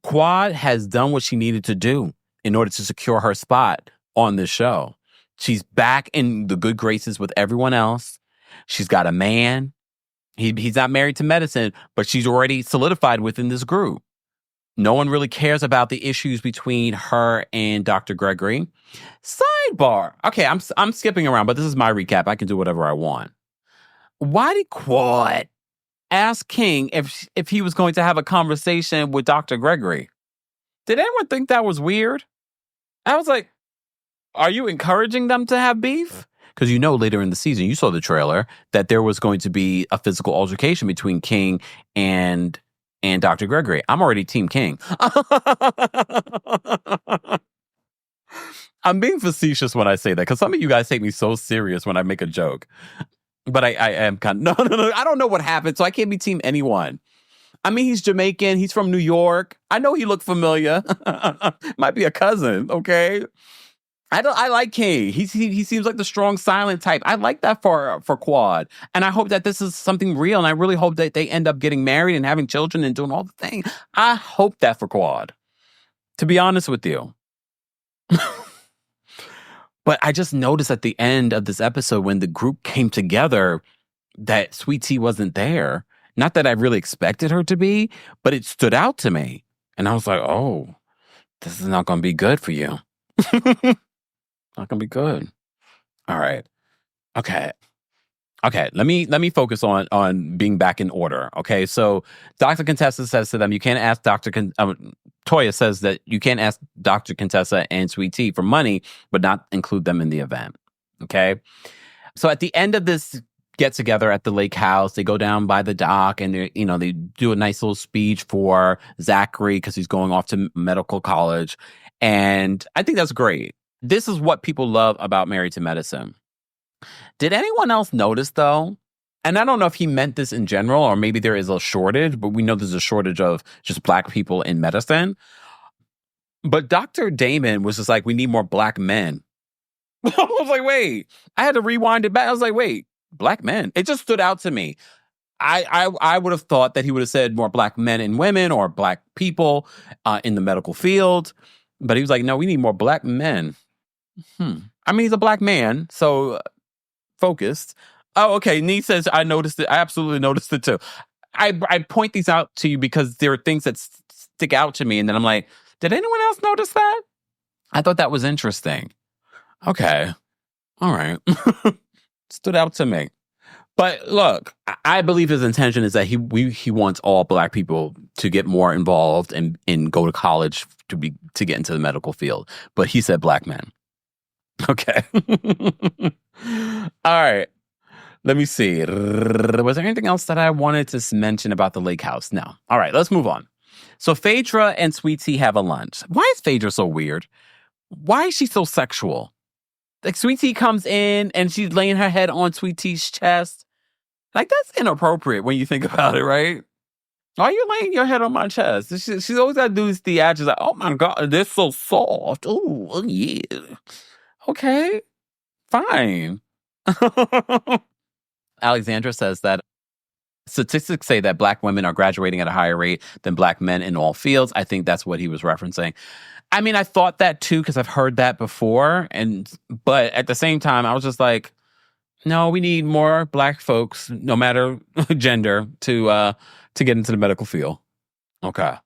Quad has done what she needed to do in order to secure her spot on this show. She's back in the good graces with everyone else. She's got a man. He's not married to medicine, but she's already solidified within this group. No one really cares about the issues between her and Dr. Gregory. Sidebar. Okay, I'm skipping around, but this is my recap. I can do whatever I want. Why did Quad ask King if he was going to have a conversation with Dr. Gregory? Did anyone think that was weird? I was like, are you encouraging them to have beef? Because later in the season, you saw the trailer, that there was going to be a physical altercation between King and Dr. Gregory. I'm already Team King. I'm being facetious when I say that, because some of you guys take me so serious when I make a joke. But I am kind of... No. I don't know what happened, so I can't be Team anyone. I mean, he's Jamaican. He's from New York. I know he looked familiar. Might be a cousin, okay? I like King. He seems like the strong, silent type. I like that for Quad. And I hope that this is something real. And I really hope that they end up getting married and having children and doing all the things. I hope that for Quad. To be honest with you. But I just noticed at the end of this episode when the group came together that Sweet Tea wasn't there. Not that I really expected her to be, but it stood out to me. And I was like, oh, this is not going to be good for you. Not gonna be good. All right. Okay. Let me focus on being back in order. Okay. So Dr. Contessa says to them, you can't ask Toya says that you can't ask Dr. Contessa and Sweet Tea for money, but not include them in the event. Okay. So at the end of this get together at the lake house, they go down by the dock and they do a nice little speech for Zachary because he's going off to medical college. And I think that's great. This is what people love about Married to Medicine. Did anyone else notice, though? And I don't know if he meant this in general, or maybe there is a shortage, but we know there's a shortage of just Black people in medicine. But Dr. Damon was just like, we need more black men. I was like, wait. I had to rewind it back. I was like, wait, black men. It just stood out to me. I would have thought that he would have said more black men and women or black people in the medical field. But he was like, no, we need more black men. I mean, he's a black man, so focused. Oh, okay. Nee says, I noticed it. I absolutely noticed it too. I point these out to you because there are things that stick out to me. And then I'm like, did anyone else notice that? I thought that was interesting. Okay. All right. Stood out to me. But look, I believe his intention is that he wants all black people to get more involved and go to college to get into the medical field. But he said black men. Okay. All right. Let me see. Was there anything else that I wanted to mention about the lake house? No. All right, let's move on. So Phaedra and Sweet Tea have a lunch. Why is Phaedra so weird? Why is she so sexual? Like, Sweet Tea comes in and she's laying her head on Sweet Tea's chest. Like, that's inappropriate when you think about it, right? Why are you laying your head on my chest? She's always got to do these theatrics like, oh my God, they're so soft. Oh, yeah. Okay, fine. Alexandra says that statistics say that black women are graduating at a higher rate than black men in all fields. I think that's what he was referencing. I mean, I thought that too because I've heard that before, but at the same time, I was just like, no, we need more black folks, no matter gender, to get into the medical field. Okay.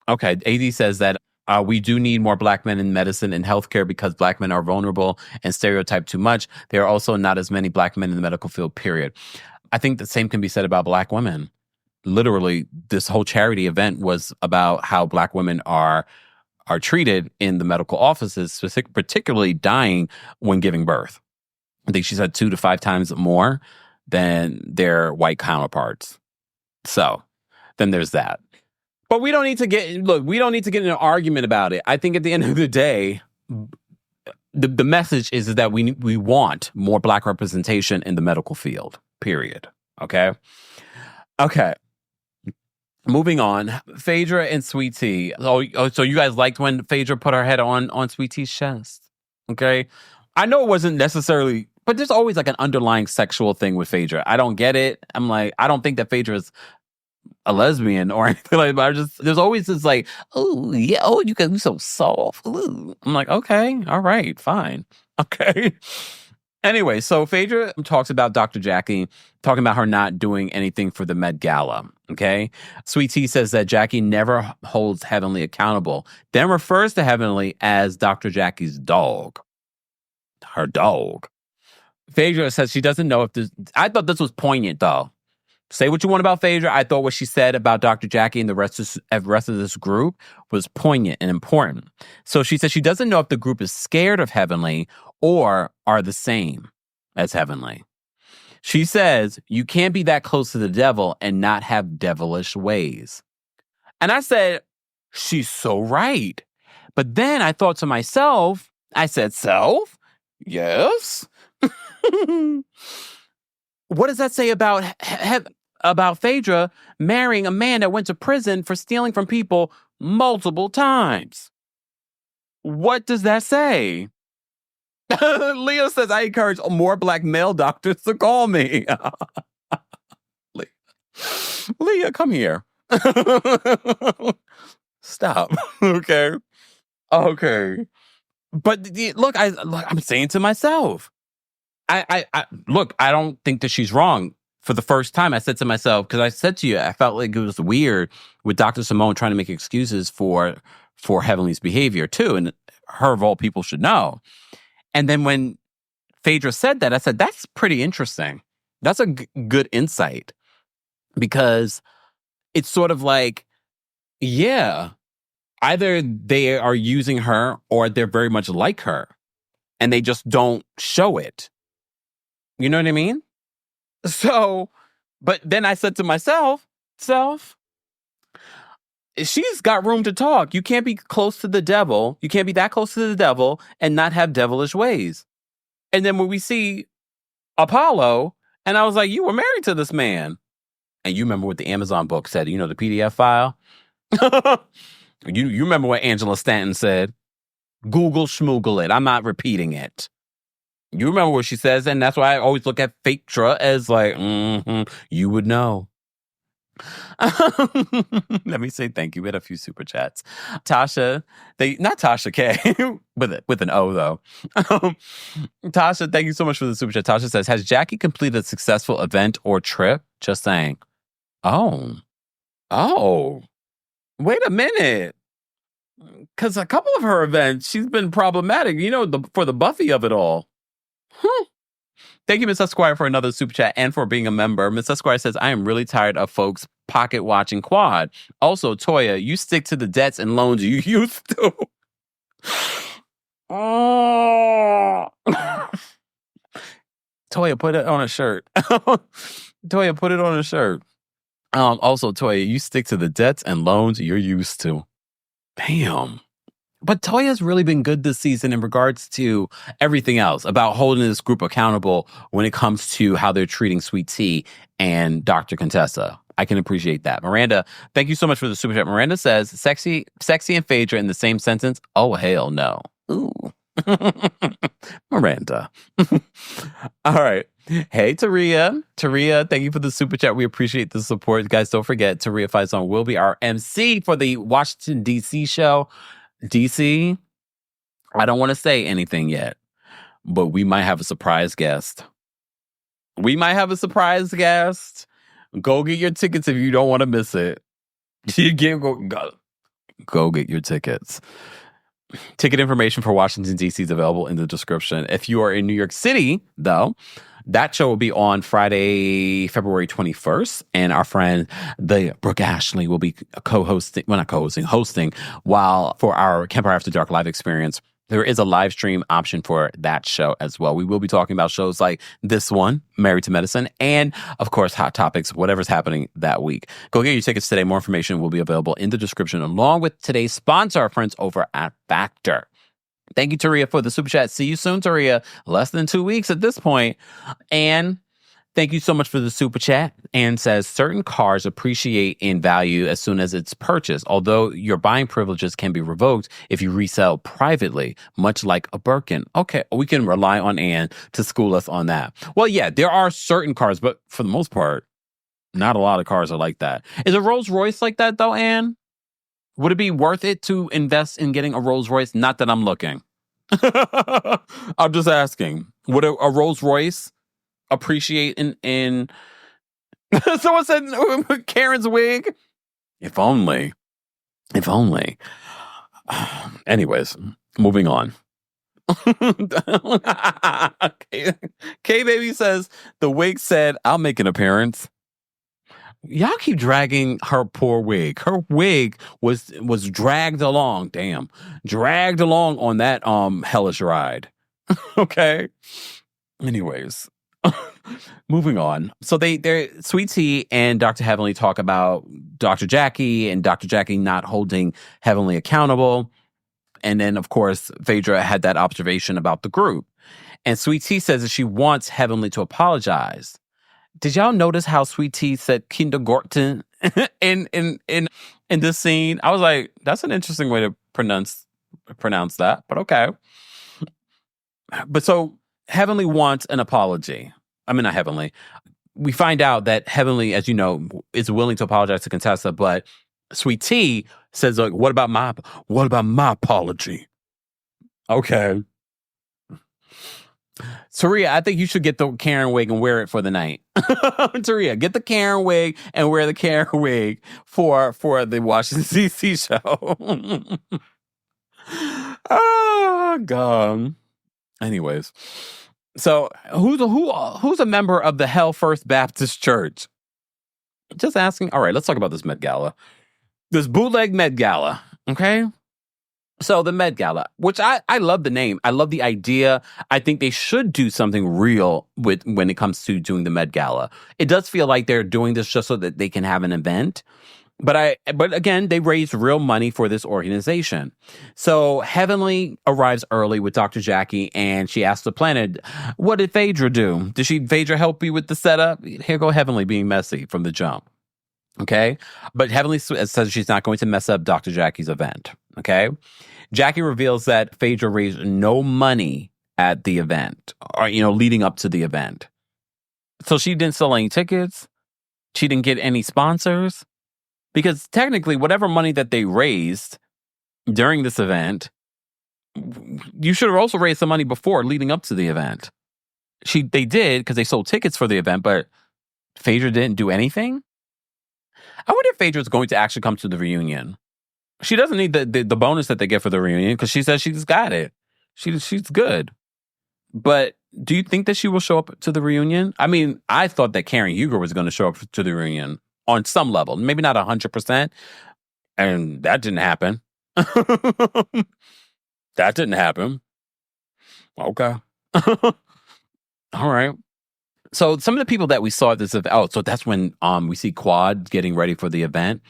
AD says that we do need more black men in medicine and healthcare because black men are vulnerable and stereotyped too much. There are also not as many black men in the medical field, period. I think the same can be said about black women. Literally, this whole charity event was about how black women are treated in the medical offices, particularly dying when giving birth. I think she said 2 to 5 times more than their white counterparts. So then there's that. But we don't need to get in an argument about it. I think at the end of the day, the message is that we want more black representation in the medical field, period. Okay. Moving on, Phaedra and Sweet Tea. Oh, so you guys liked when Phaedra put her head on Sweet Tea's chest? Okay. I know it wasn't necessarily, but there's always like an underlying sexual thing with Phaedra. I don't get it. I'm like, I don't think that Phaedra is a lesbian or anything like that. There's always this like, oh yeah, oh you can be so soft. Ooh. I'm like, okay, all right, fine, okay. Anyway, so Phaedra talks about Dr. Jackie, talking about her not doing anything for the Med Gala. Okay, Sweet Tea says that Jackie never holds Heavenly accountable, then refers to Heavenly as Dr. Jackie's dog. Her dog. Phaedra says she doesn't know if this. I thought this was poignant though. Say what you want about Phaedra. I thought what she said about Dr. Jackie and the rest of this group was poignant and important. So she says she doesn't know if the group is scared of Heavenly or are the same as Heavenly. She says you can't be that close to the devil and not have devilish ways. And I said, she's so right. But then I thought to myself, I said, self? Yes. What does that say about Phaedra marrying a man that went to prison for stealing from people multiple times? What does that say? Leo says, I encourage more black male doctors to call me. Leah, come here. Stop. Okay. But look, I'm saying to myself, I look, I don't think that she's wrong. For the first time, I said to myself, because I said to you, I felt like it was weird with Dr. Simone trying to make excuses for Heavenly's behavior too, and her of all people should know. And then when Phaedra said that, I said, that's pretty interesting. That's a good insight, because it's sort of like, yeah, either they are using her or they're very much like her, and they just don't show it. You know what I mean? So, but then I said to myself, she's got room to talk. You can't be close to the devil. You can't be that close to the devil and not have devilish ways. And then when we see Apollo, and I was like, you were married to this man. And you remember what the Amazon book said, the PDF file? You remember what Angela Stanton said? Google schmoogle it. I'm not repeating it. You remember what she says, and that's why I always look at Phaedra as like, you would know. Let me say thank you. We had a few super chats. Tasha, not Tasha K, with an O though. Tasha, thank you so much for the super chat. Tasha says, has Jackie completed a successful event or trip? Just saying. Oh, wait a minute. Because a couple of her events, she's been problematic, for the Buffy of it all. Thank you, Miss Esquire, for another super chat and for being a member. Miss Esquire says, I am really tired of folks pocket watching quad. Also, Toya, you stick to the debts and loans you used to. Toya, put it on a shirt. Toya, put it on a shirt. Also, Toya, you stick to the debts and loans you're used to. Damn. But Toya's really been good this season in regards to everything else about holding this group accountable when it comes to how they're treating Sweet Tea and Dr. Contessa. I can appreciate that. Miranda, thank you so much for the super chat. Miranda says, sexy and Phaedra in the same sentence? Oh, hell no. Ooh. Miranda. All right. Hey, Toya. Toya, thank you for the super chat. We appreciate the support. Guys, don't forget, Toya Faison will be our MC for the Washington, D.C. show. DC, I don't want to say anything yet, but we might have a surprise guest. Go get your tickets if you don't want to miss it. Go get your tickets. Ticket information for Washington, D.C. is available in the description. If you are in New York City, though, that show will be on Friday, February 21st. And our friend, the Brooke Ashley, will be hosting while for our Kempire After Dark live experience. There is a live stream option for that show as well. We will be talking about shows like this one, Married to Medicine, and of course, Hot Topics, whatever's happening that week. Go get your tickets today. More information will be available in the description along with today's sponsor, our friends over at Factor. Thank you, Toya, for the super chat. See you soon, Toya. Less than 2 weeks at this point. And thank you so much for the super chat. And says, certain cars appreciate in value as soon as it's purchased, although your buying privileges can be revoked if you resell privately, much like a Birkin. Okay, we can rely on Anne to school us on that. Well, yeah, there are certain cars, but for the most part, not a lot of cars are like that. Is a Rolls Royce like that, though, Anne? Would it be worth it to invest in getting a Rolls Royce? Not that I'm looking. I'm just asking. Would a Rolls Royce appreciate in someone said Karen's wig? If only. Anyways, moving on. K-Baby says, the wig said, I'll make an appearance. Y'all keep dragging her poor wig. Her wig was dragged along. Damn. Dragged along on that hellish ride. Okay. Anyways. Moving on. So they're Sweet Tea and Dr. Heavenly talk about Dr. Jackie and Dr. Jackie not holding Heavenly accountable. And then, of course, Phaedra had that observation about the group. And Sweet Tea says that she wants Heavenly to apologize. Did y'all notice how Sweet Tea said kindergarten in this scene? I was like, that's an interesting way to pronounce that, but okay. But so Heavenly wants an apology. I mean, not Heavenly. We find out that Heavenly, as you know, is willing to apologize to Contessa, but Sweet Tea says, like, what about my apology? Okay. Toya, I think you should get the Karen wig and wear it for the night. Toya, get the Karen wig and wear the Karen wig for the Washington D.C. show. Oh God. Anyways, so who's a member of the Hell First Baptist Church? Just asking. All right, let's talk about this Met Gala. This bootleg Met Gala. Okay. So the Met Gala, which I love the name. I love the idea. I think they should do something real when it comes to doing the Met Gala. It does feel like they're doing this just so that they can have an event. But again, they raised real money for this organization. So Heavenly arrives early with Dr. Jackie, and she asks the planet, what did Phaedra do? Did Phaedra help you with the setup? Here go Heavenly being messy from the jump. Okay. But Heavenly says she's not going to mess up Dr. Jackie's event. Okay. Jackie reveals that Phaedra raised no money at the event or, leading up to the event. So she didn't sell any tickets. She didn't get any sponsors. Because technically, whatever money that they raised during this event, you should have also raised some money before leading up to the event. They did because they sold tickets for the event, but Phaedra didn't do anything. I wonder if Phaedra's going to actually come to the reunion. She doesn't need the bonus that they get for the reunion because she says she's got it. She's good. But do you think that she will show up to the reunion? I mean, I thought that Karen Huger was going to show up to the reunion on some level. Maybe not 100%. And that didn't happen. That didn't happen. Okay. All right. So some of the people that we saw at this event, so that's when we see Quad getting ready for the event.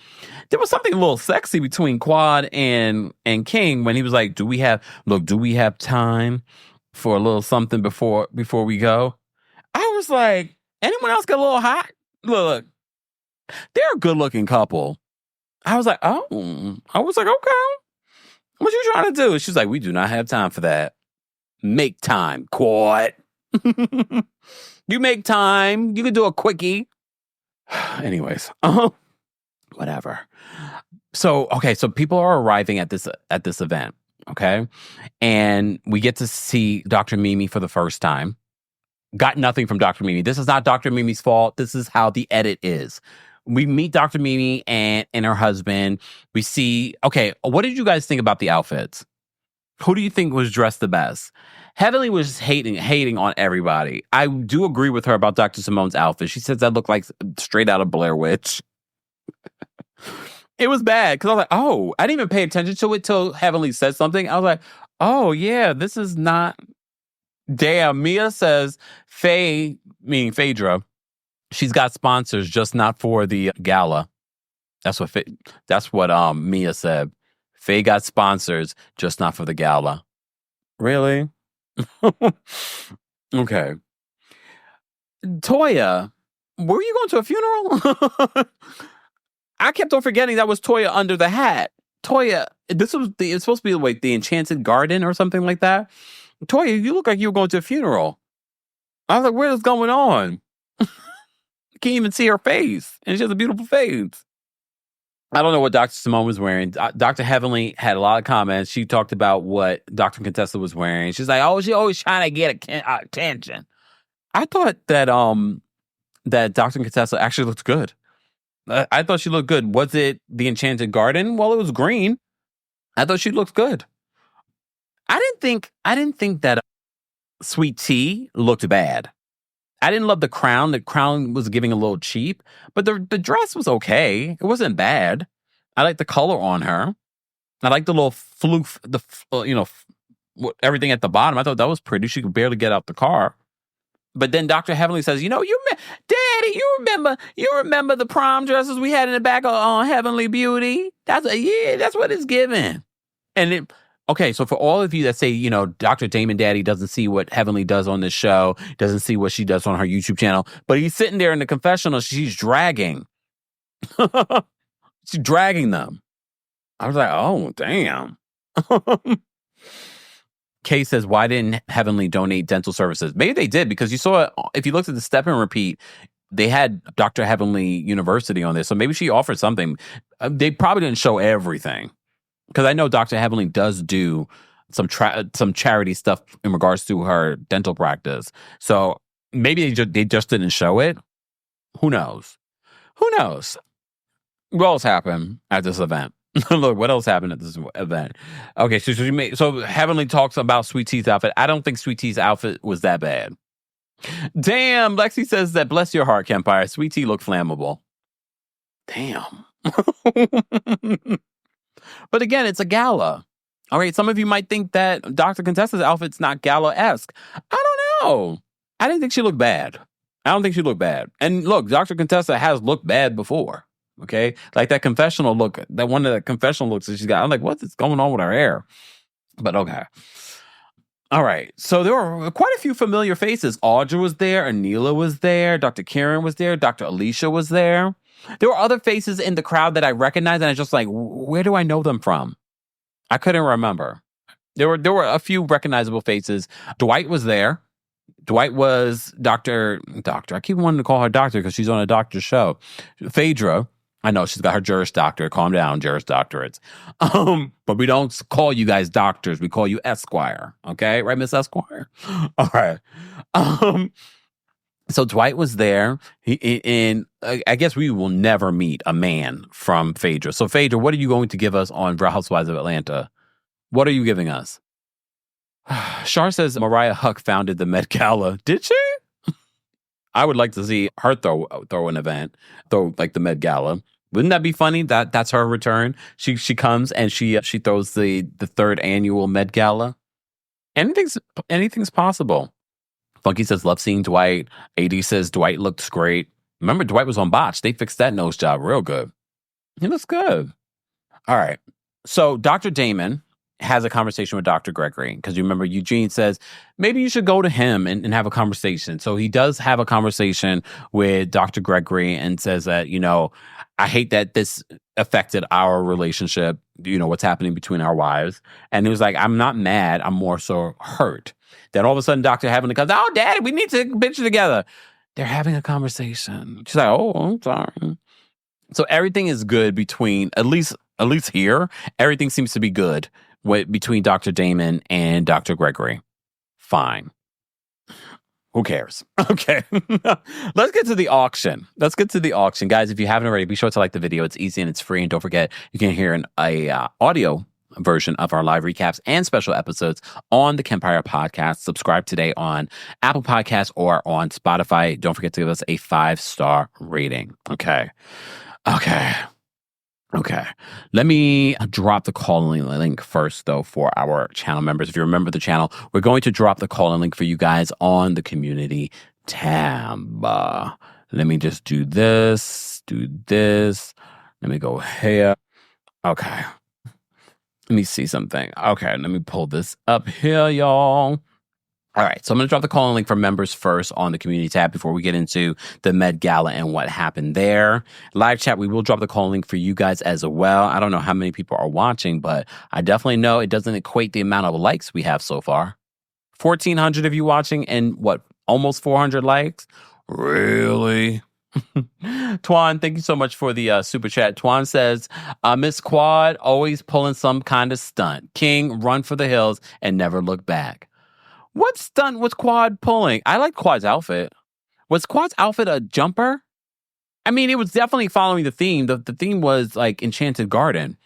There was something a little sexy between Quad and King when he was like, do we have time for a little something before we go? I was like, anyone else get a little hot? Look, they're a good looking couple. I was like, okay. What you trying to do? She's like, we do not have time for that. Make time, Quad. You make time. You can do a quickie. Anyways, whatever. So people are arriving at this event, okay? And we get to see Dr. Mimi for the first time. Got nothing from Dr. Mimi. This is not Dr. Mimi's fault. This is how the edit is. We meet Dr. Mimi and her husband. We see, what did you guys think about the outfits? Who do you think was dressed the best? Heavenly was hating on everybody. I do agree with her about Dr. Simone's outfit. She says that looked like straight out of Blair Witch. It was bad because I was like, oh, I didn't even pay attention to it till Heavenly said something. I was like, oh yeah, this is not. Damn, Mia says Faye, meaning Phaedra, she's got sponsors, just not for the gala. That's what Mia said. Faye got sponsors, just not for the gala. Really? Okay. Toya, were you going to a funeral? I kept on forgetting that was Toya under the hat. Toya, it's supposed to be like the Enchanted Garden or something like that. Toya, you look like you were going to a funeral. I was like, what is going on? Can't even see her face. And she has a beautiful face. I don't know what Dr. Simone was wearing. Dr. Heavenly had a lot of comments. She talked about what Dr. Contessa was wearing. She's like, oh, she always trying to get attention. I thought that that Dr. Contessa actually looked good. I thought she looked good. Was it the Enchanted Garden? Well, it was green. I thought she looked good. I didn't think that Sweet Tea looked bad. I didn't love the crown. The crown was giving a little cheap, but the dress was okay. It wasn't bad. I liked the color on her. I liked the little floof, everything at the bottom. I thought that was pretty. She could barely get out the car. But then Dr. Heavenly says, Daddy, you remember the prom dresses we had in the back of Heavenly Beauty? That's what it's giving. And so for all of you that say, Dr. Damon Daddy doesn't see what Heavenly does on this show, doesn't see what she does on her YouTube channel, but he's sitting there in the confessional, she's dragging. She's dragging them. I was like, oh, damn. Kay says, why didn't Heavenly donate dental services? Maybe they did, because you saw, if you looked at the step and repeat, they had Dr. Heavenly University on this. So maybe she offered something. They probably didn't show everything. Because I know Dr. Heavenly does do some charity stuff in regards to her dental practice. So maybe they just didn't show it. Who knows? What else happened at this event? Look, what else happened at this event? Okay, so Heavenly talks about Sweet Tea's outfit. I don't think Sweet Tea's outfit was that bad. Damn, Lexi says that, bless your heart, Kempire. Sweet Tea looked flammable. Damn. But again, it's a gala. All right, some of you might think that Dr. Contessa's outfit's not gala-esque. I don't know. I didn't think she looked bad. And look, Dr. Contessa has looked bad before. Okay? Like that confessional look, that one of the confessional looks that she's got. I'm like, what's going on with her hair? But okay. All right. So there were quite a few familiar faces. Audra was there. Anila was there. Dr. Karen was there. Dr. Alicia was there. There were other faces in the crowd that I recognized, and I was just like, where do I know them from? I couldn't remember. There were a few recognizable faces. Dwight was there. Dwight was Doctor. I keep wanting to call her Doctor because she's on a doctor show. Phaedra. I know she's got her Juris Doctor. Calm down, Juris Doctorates. But we don't call you guys doctors. We call you Esquire. Okay, right, Miss Esquire. All right. So Dwight was there, and I guess we will never meet a man from Phaedra. So Phaedra, what are you going to give us on Real Housewives of Atlanta? What are you giving us? Shar says Mariah Huck founded the Met Gala. Did she? I would like to see her throw an event, throw like the Met Gala. Wouldn't that be funny? That's her return. She comes and she throws the third annual Met Gala. Anything's possible. Funky says love seeing Dwight. AD says Dwight looks great. Remember, Dwight was on Botch. They fixed that nose job real good. He looks good. All right. So Dr. Damon has a conversation with Dr. Gregory because you remember Eugene says maybe you should go to him and have a conversation. So he does have a conversation with Dr. Gregory and says that, I hate that this affected our relationship, what's happening between our wives. And he was like, I'm not mad. I'm more so hurt. Then all of a sudden, Dr. Heavenly comes, oh, Daddy, we need to take a picture together. They're having a conversation. She's like, oh, I'm sorry. So everything is good between, at least here, everything seems to be good between Dr. Damon and Dr. Gregory. Fine. Who cares? Okay. Let's get to the auction. Guys, if you haven't already, be sure to like the video. It's easy and it's free. And don't forget, you can hear an audio version of our live recaps and special episodes on the Kempire podcast. Subscribe today on Apple Podcasts or on Spotify. Don't forget to give us a 5-star rating. Okay. Let me drop the calling link first, though, for our channel members. If you remember the channel, we're going to drop the calling link for you guys on the community tab. Let me just do this. Let me go here. Okay. Let me see something. Okay, let me pull this up here, y'all. All right, so I'm going to drop the calling link for members first on the community tab before we get into the Med Gala and what happened there. Live chat, we will drop the calling link for you guys as well. I don't know how many people are watching, but I definitely know it doesn't equate the amount of likes we have so far. 1,400 of you watching and almost 400 likes? Really? Twan, thank you so much for the super chat. Twan says, Miss Quad always pulling some kind of stunt. King, run for the hills and never look back. What stunt was Quad pulling? I like Quad's outfit. Was Quad's outfit a jumper? I mean, it was definitely following the theme. The theme was like Enchanted Garden.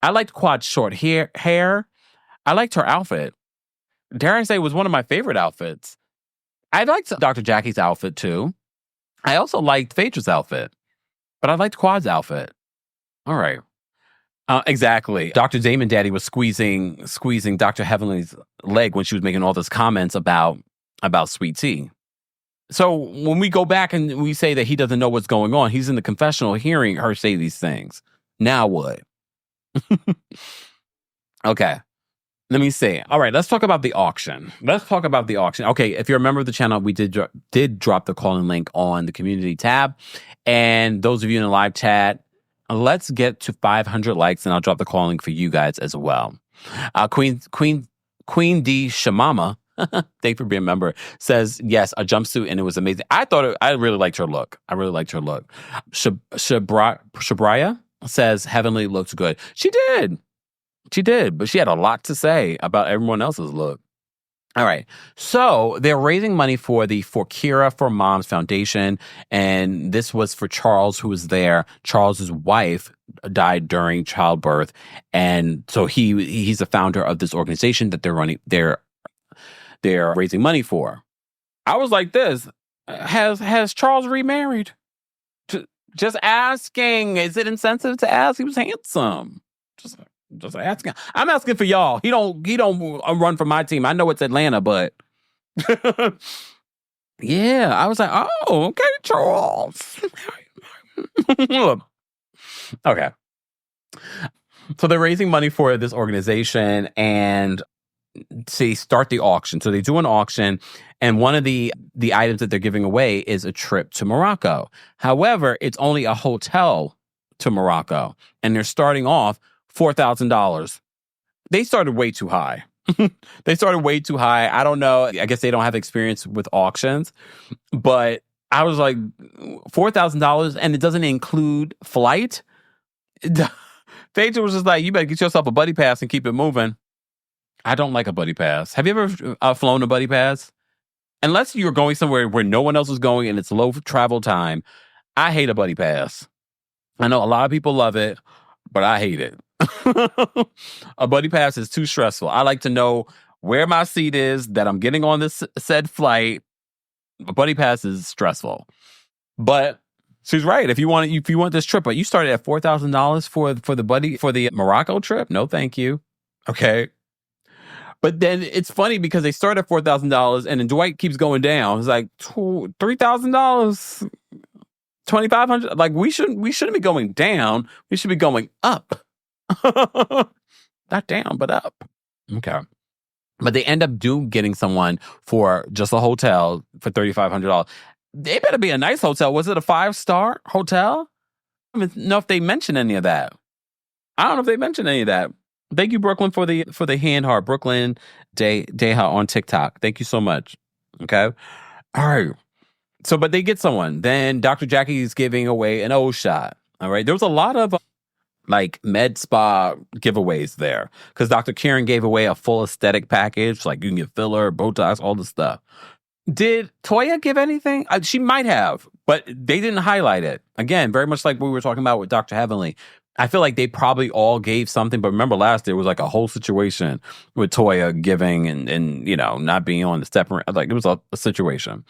I liked Quad's short hair. I liked her outfit. Dare I say it was one of my favorite outfits. I liked Dr. Jackie's outfit too. I also liked Phaedra's outfit, but I liked Quad's outfit. All right. Exactly. Dr. Damon Daddy was squeezing Dr. Heavenly's leg when she was making all those comments about Sweet Tea. So when we go back and we say that he doesn't know what's going on, he's in the confessional hearing her say these things. Now what? Okay. Let me see. All right, let's talk about the auction. Okay, if you're a member of the channel, we did drop the calling link on the community tab. And those of you in the live chat, let's get to 500 likes, and I'll drop the calling link for you guys as well. Queen D Shamama, thank you for being a member, says, yes, a jumpsuit, and it was amazing. I really liked her look. Shabraya says, Heavenly looks good. She did, but she had a lot to say about everyone else's look. All right. So they're raising money for the For Kira for Moms Foundation. And this was for Charles, who was there. Charles's wife died during childbirth. And so he's the founder of this organization that they're raising money for. I was like this. Has Charles remarried? Just asking. Is it insensitive to ask? He was handsome. Just asking. I'm asking for y'all. He don't run for my team. I know it's Atlanta, but yeah, I was like, oh, okay, Charles. Okay. So they're raising money for this organization, and start the auction. So they do an auction, and one of the items that they're giving away is a trip to Morocco. However, it's only a hotel to Morocco, and they're starting off $4,000. They started way too high. They started way too high. I don't know. I guess they don't have experience with auctions, but I was like, $4,000, and it doesn't include flight. Phaedra was just like, you better get yourself a buddy pass and keep it moving. I don't like a buddy pass. Have you ever flown a buddy pass? Unless you're going somewhere where no one else is going and it's low travel time, I hate a buddy pass. I know a lot of people love it, but I hate it. A buddy pass is too stressful. I like to know where my seat is, that I'm getting on this said flight. A buddy pass is stressful. But she's right. If you want this trip, but you started at $4,000 for the Morocco trip, no thank you. Okay. But then it's funny because they start at $4,000 and then Dwight keeps going down. It's like $3,000, $2,500. Like we shouldn't be going down. We should be going up. Not down, but up. Okay. But they end up getting someone for just a hotel for $3,500. It better be a nice hotel. Was it a 5-star hotel? I don't know if they mentioned any of that. Thank you, Brooklyn, for the hand heart. Brooklyn Deha on TikTok. Thank you so much. Okay. All right. So, but they get someone. Then Dr. Jackie's giving away an O shot. All right. There was a lot of like med spa giveaways there because Dr. Karen gave away a full aesthetic package. Like you can get filler, Botox, all the stuff. Did Toya give anything? She might have, but they didn't highlight it. Again, very much like we were talking about with Dr. Heavenly. I feel like they probably all gave something, but remember last year was like a whole situation with Toya giving and not being on the step. Like it was a situation.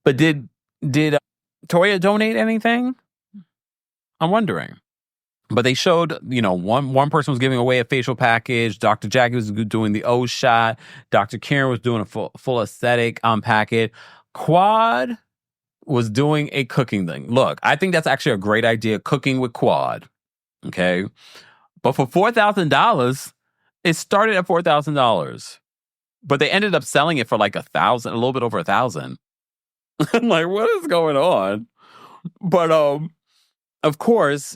But did Toya donate anything? I'm wondering. But they showed, one person was giving away a facial package. Dr. Jackie was doing the O shot. Dr. Karen was doing a full aesthetic package. Quad was doing a cooking thing. Look, I think that's actually a great idea, cooking with Quad. Okay. But for $4,000, it started at $4,000. But they ended up selling it for like $1,000, a little bit over $1,000. I'm like, what is going on? But of course,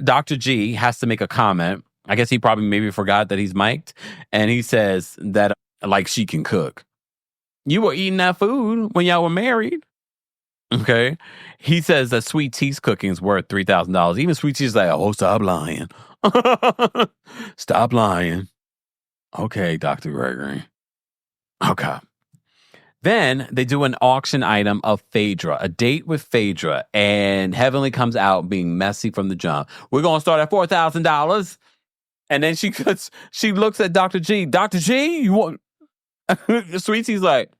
Dr. G has to make a comment. I guess he probably maybe forgot that he's mic'd. And he says that like she can cook. You were eating that food when y'all were married. Okay. He says that Sweet Tea's cooking is worth $3,000. Even Sweet Tea's like, oh, stop lying. Stop lying. Okay, Dr. Gregory. Okay. Then they do an auction item of Phaedra, a date with Phaedra, and Heavenly comes out being messy from the jump. We're going to start at $4,000. And then she looks at Dr. G. Dr. G, you want... Sweet Tea's like,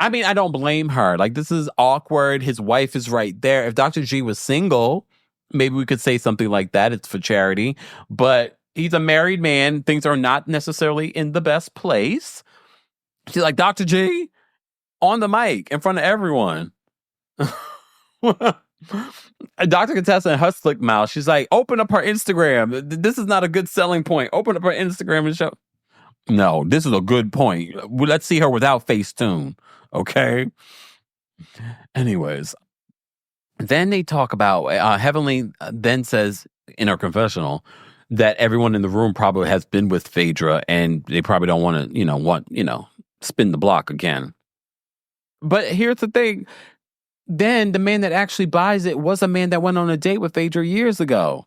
I mean, I don't blame her. Like, this is awkward. His wife is right there. If Dr. G was single, maybe we could say something like that. It's for charity. But he's a married man. Things are not necessarily in the best place. She's like, Dr. G, on the mic in front of everyone. Dr. Contessa in her slick mouth, she's like, open up her Instagram. This is not a good selling point. Open up her Instagram and show. No, this is a good point. Let's see her without Facetune. Okay. Anyways, then they talk about Heavenly then says in her confessional that everyone in the room probably has been with Phaedra and they probably don't want to, spin the block again. But here's the thing. Then the man that actually buys it was a man that went on a date with Phaedra years ago.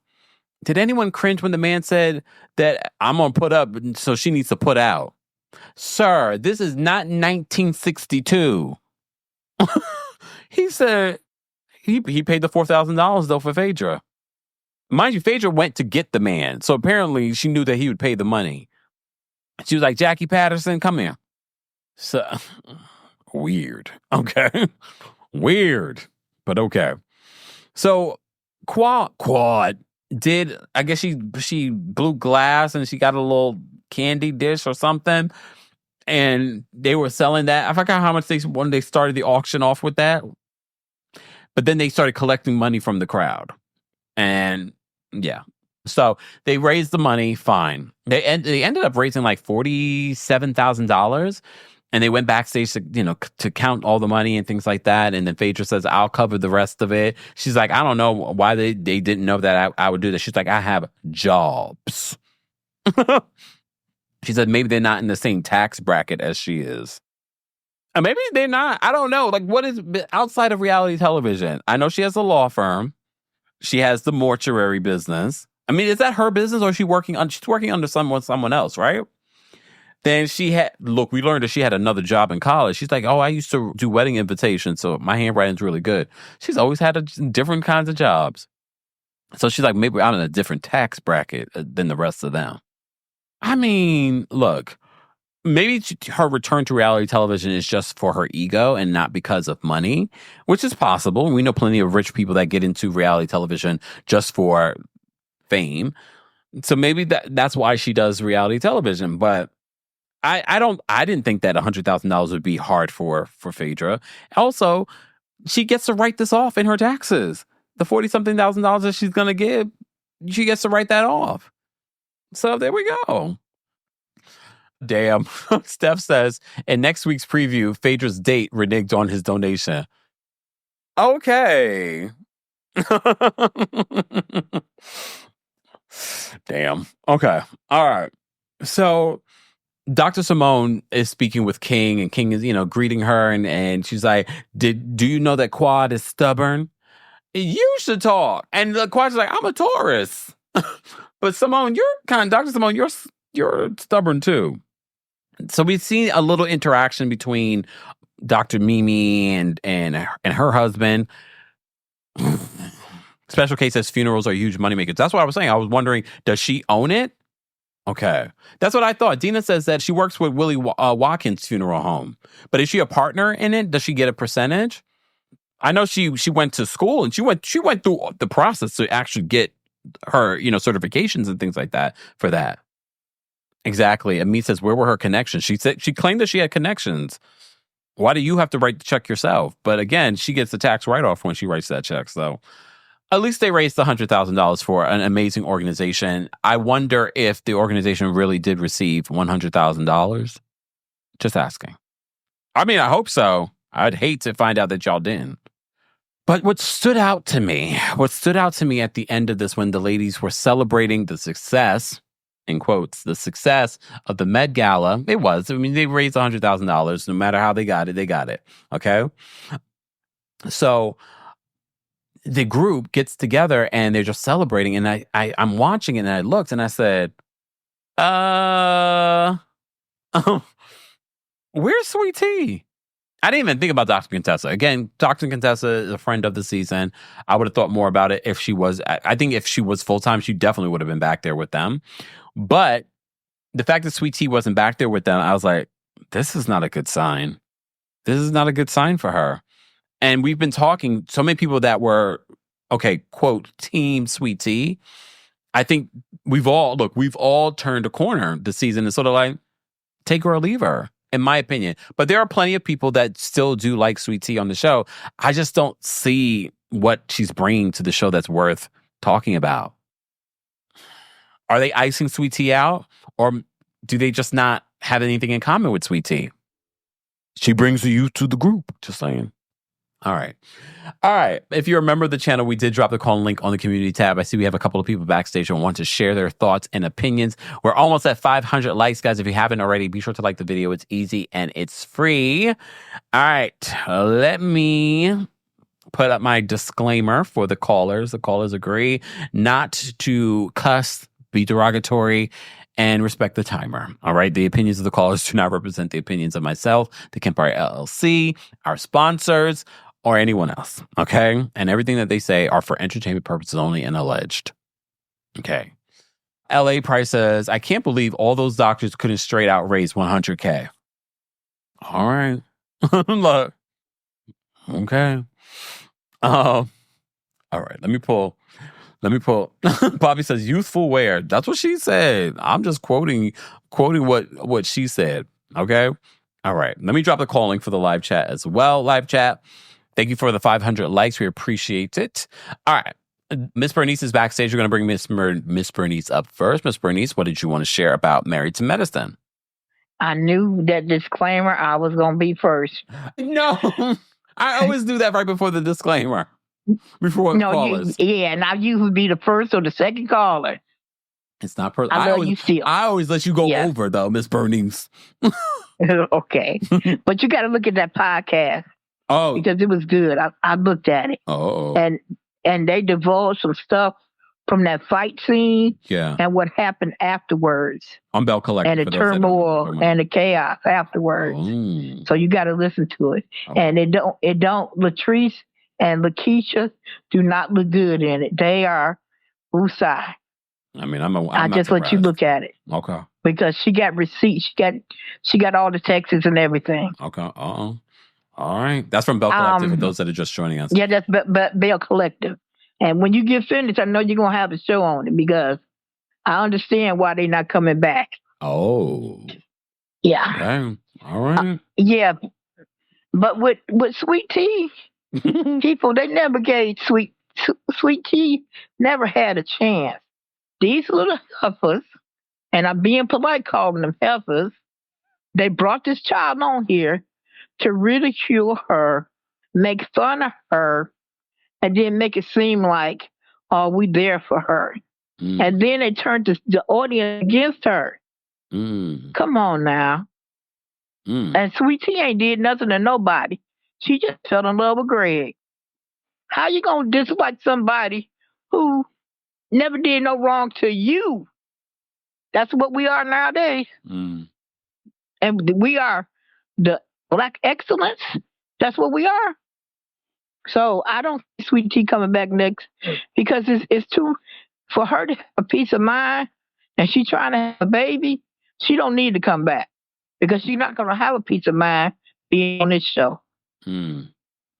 Did anyone cringe when the man said that I'm going to put up, so she needs to put out? Sir, this is not 1962. He said he paid the $4,000 though for Phaedra. Mind you, Phaedra went to get the man. So apparently she knew that he would pay the money. She was like, Jackie Patterson, come here. So weird. Okay. Weird. But okay. So Quad did, I guess she blew glass and she got a little candy dish or something. And they were selling that. I forgot how much when they started the auction off with that. But then they started collecting money from the crowd. And yeah. So they raised the money, fine. They ended up raising like $47,000, and they went backstage to to count all the money and things like that. And then Phaedra says, "I'll cover the rest of it." She's like, "I don't know why they didn't know that I would do this." She's like, "I have jobs." She said maybe they're not in the same tax bracket as she is. And maybe they're not. I don't know. Like, what is outside of reality television? I know she has a law firm. She has the mortuary business. I mean, is that her business, or is she's working under someone else, right? Then we learned that she had another job in college. She's like, "Oh, I used to do wedding invitations, so my handwriting's really good." She's always had different kinds of jobs. So she's like, maybe I'm in a different tax bracket than the rest of them. I mean, look, maybe her return to reality television is just for her ego and not because of money, which is possible. We know plenty of rich people that get into reality television just for fame. So maybe that's why she does reality television. But I didn't think that $100,000 would be hard for Phaedra. Also, she gets to write this off in her taxes. The $40-something thousand that she's gonna give, she gets to write that off. So there we go. Damn. Steph says, in next week's preview, Phaedra's date reneged on his donation. Okay. Damn. Okay. All right. So Dr. Simone is speaking with King, and King is, greeting her, and she's like, do you know that Quad is stubborn? You should talk. And the Quad's like, I'm a Taurus. But Simone, Dr. Simone, you're stubborn too. So we've seen a little interaction between Dr. Mimi and her husband. Special case says funerals are huge moneymakers. That's what I was saying. I was wondering, does she own it? Okay. That's what I thought. Dina says that she works with Willie Watkins' funeral home. But is she a partner in it? Does she get a percentage? I know she went to school, and she went through the process to actually get her, certifications and things like that for that. Exactly. Amit says, where were her connections? She claimed that she had connections. Why do you have to write the check yourself? But again, she gets the tax write-off when she writes that check. So at least they raised $100,000 for an amazing organization. I wonder if the organization really did receive $100,000. Just asking. I mean, I hope so. I'd hate to find out that y'all didn't. But what stood out to me at the end of this, when the ladies were celebrating the success, in quotes, the success of the Med Gala, they raised $100,000. No matter how they got it. Okay? So the group gets together and they're just celebrating, and I'm watching it, and I looked and I said, where's Sweet Tea? I didn't even think about Dr. Contessa. Again, Dr. Contessa is a friend of the season. I would have thought more about it if she was. I think if she was full-time, she definitely would have been back there with them. But the fact that Sweet Tea wasn't back there with them, I was like, this is not a good sign. This is not a good sign for her. And we've been talking, so many people that were, quote, team Sweet Tea. I think we've all turned a corner this season. It's sort of like, take her or leave her, in my opinion. But there are plenty of people that still do like Sweet Tea on the show. I just don't see what she's bringing to the show that's worth talking about. Are they icing Sweet Tea out? Or do they just not have anything in common with Sweet Tea? She brings the youth to the group. Just saying. All right. If you're a member of the channel, we did drop the call link on the community tab. I see we have a couple of people backstage who want to share their thoughts and opinions. We're almost at 500 likes, guys. If you haven't already, be sure to like the video. It's easy and it's free. All right. Let me put up my disclaimer for the callers. The callers agree not to cuss, be derogatory, and respect the timer. All right. The opinions of the callers do not represent the opinions of myself, the Kempire LLC, our sponsors, or anyone else. Okay. And everything that they say are for entertainment purposes only and alleged. Okay. LA Price says, I can't believe all those doctors couldn't straight out raise $100K. All right. Look. Okay. All right. Let me pull. Bobby says, youthful wear. That's what she said. I'm just quoting what she said. Okay. All right. Let me drop the calling for the live chat as well. Live chat. Thank you for the 500 likes. We appreciate it. All right. Miss Bernice is backstage. We're going to bring Miss Bernice up first. Miss Bernice, what did you want to share about Married to Medicine? I knew that disclaimer I was going to be first. No, I always do that right before the disclaimer. Before callers. Now you would be the first or the second caller. It's not personal. I love you still. I always let you go over, though, Miss Bernice. Okay. But you got to look at that podcast. Oh. Because it was good. I looked at it. Oh. And they divulged some stuff from that fight scene. Yeah. And what happened afterwards. On Bell Collective. And the turmoil and the chaos afterwards. Oh. So you got to listen to it. Oh. And it don't, Latrice and Lakeisha do not look good in it. They are woosai. I mean, I'm I just let you look at it. Okay. Because she got receipts. She got all the texts and everything. Okay. All right. That's from Bell Collective for those that are just joining us. Yeah, that's Bell Collective. And when you get finished, I know you're going to have a show on it because I understand why they're not coming back. Oh. Yeah. Okay. All right. Yeah. But with Sweet Tea, people, they never gave Sweet Tea, never had a chance. These little heifers, and I'm being polite calling them heifers, they brought this child on here to ridicule her, make fun of her, and then make it seem like, oh, we there for her. Mm. And then they turned the audience against her. Mm. Come on now. Mm. And Sweet Tea ain't did nothing to nobody. She just fell in love with Greg. How you gonna dislike somebody who never did no wrong to you? That's what we are nowadays. Mm. And we are the Black excellence. That's what we are. So I don't see Sweet Tea coming back next because it's too, for her to have a peace of mind and she trying to have a baby, she don't need to come back because she's not going to have a peace of mind being on this show. Mm.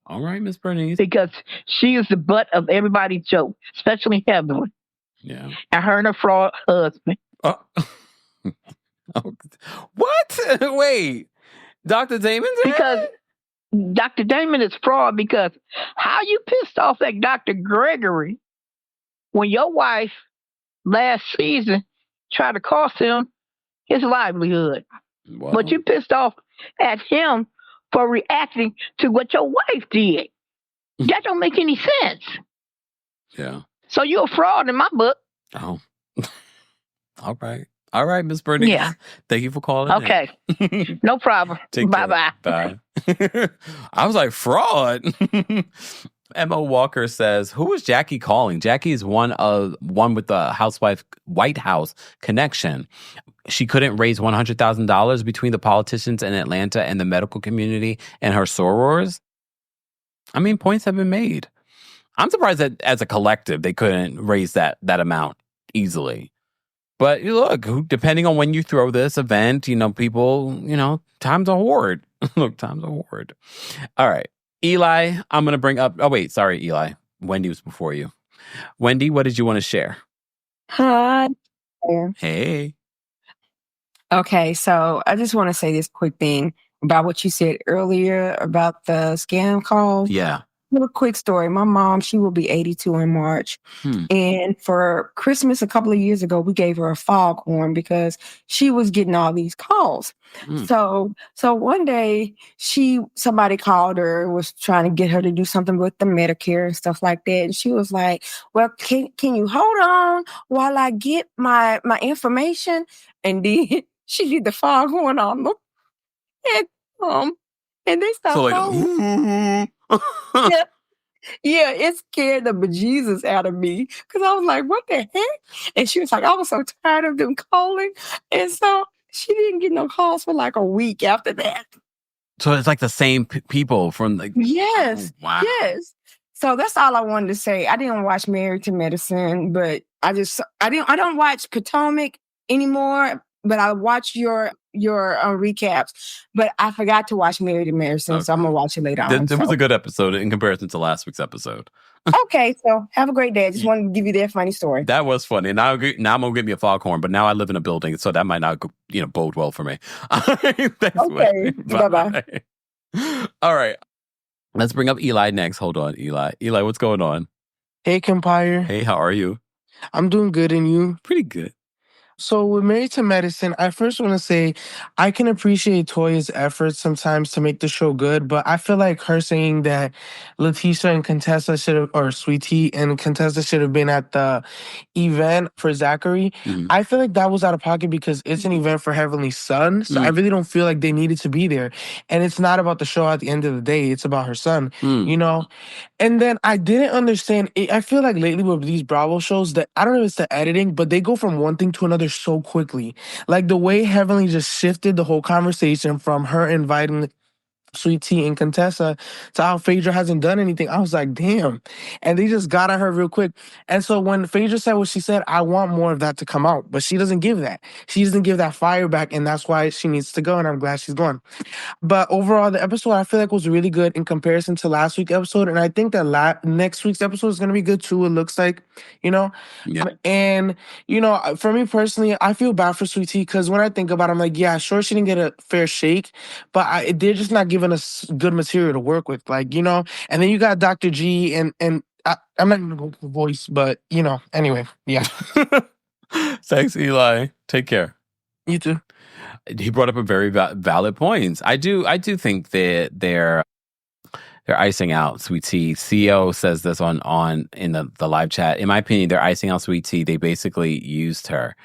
All right, Miss Bernice. Because she is the butt of everybody's joke, especially Heather. Yeah. And her and her fraud husband. Oh. What? Wait. Dr. Damon's because Dr. Damon is fraud because how you pissed off at Dr. Gregory when your wife last season tried to cost him his livelihood. Wow. But you pissed off at him for reacting to what your wife did. That don't make any sense. Yeah. So you're a fraud in my book. Oh. All right. All right, Miss Bernice. Yeah. Thank you for calling. Okay. No problem. Bye-bye. Bye. I was like, fraud. Emma Walker says, who is Jackie calling? Jackie is one with the White House connection. She couldn't raise $100,000 between the politicians in Atlanta and the medical community and her sorors. I mean, points have been made. I'm surprised that as a collective, they couldn't raise that amount easily. But look, depending on when you throw this event, people, times are hard. Look, times are hard. All right. Eli, I'm going to bring up... Oh, wait. Sorry, Eli. Wendy was before you. Wendy, what did you want to share? Hi. Hey. Okay, so I just want to say this quick thing about what you said earlier about the scam call. Yeah. Little quick story. My mom, she will be 82 in March. And for Christmas a couple of years ago, we gave her a foghorn because she was getting all these calls. So one day somebody called her, was trying to get her to do something with the Medicare and stuff like that. And she was like, well, can you hold on while I get my information? And then she did the foghorn on them. And they stopped calling. Yeah, it scared the bejesus out of me because I was like, what the heck? And she was like, I was so tired of them calling. And so she didn't get no calls for like a week after that. So it's like the same people from Yes. Oh, wow. Yes. So that's all I wanted to say. I didn't watch Married to Medicine, but I don't watch Potomac anymore, but I watch your recaps, but I forgot to watch Married to Medicine, so I'm going to watch it later on. It was a good episode in comparison to last week's episode. Okay, so have a great day. I just wanted to give you that funny story. That was funny. Now I'm going to give me a foghorn, but now I live in a building, so that might not bode well for me. Thanks, okay, bye-bye. All right, let's bring up Eli next. Hold on, Eli. Eli, what's going on? Hey, Kempire. Hey, how are you? I'm doing good, and you? Pretty good. So with Married to Medicine, I first want to say I can appreciate Toya's efforts sometimes to make the show good, but I feel like her saying that Letitia and Contessa should have, or Sweetie and Contessa should have been at the event for Zachary. I feel like that was out of pocket because it's an event for Heavenly Son. So I really don't feel like they needed to be there. And it's not about the show at the end of the day. It's about her son, you know? And then I didn't understand. I feel like lately with these Bravo shows that I don't know if it's the editing, but they go from one thing to another so quickly. Like the way Heavenly just shifted the whole conversation from her inviting Sweet Tea and Contessa to how Phaedra hasn't done anything. I was like, damn. And they just got at her real quick. And so when Phaedra said what she said, I want more of that to come out. But she doesn't give that. She doesn't give that fire back. And that's why she needs to go. And I'm glad she's gone. But overall, the episode I feel like was really good in comparison to last week's episode, and I think that next week's episode is gonna be good too. It looks like, Yeah. And for me personally, I feel bad for Sweet Tea because when I think about it, I'm like, yeah, sure, she didn't get a fair shake, but they're just not giving us good material to work with, And then you got Dr. G, and I'm not gonna go to the voice, but anyway, yeah. Thanks, Eli. Take care. You too. He brought up a very valid point. I do think that they're icing out Sweet Tea. CEO says this on in the live chat. In my opinion, they're icing out Sweet Tea. They basically used her.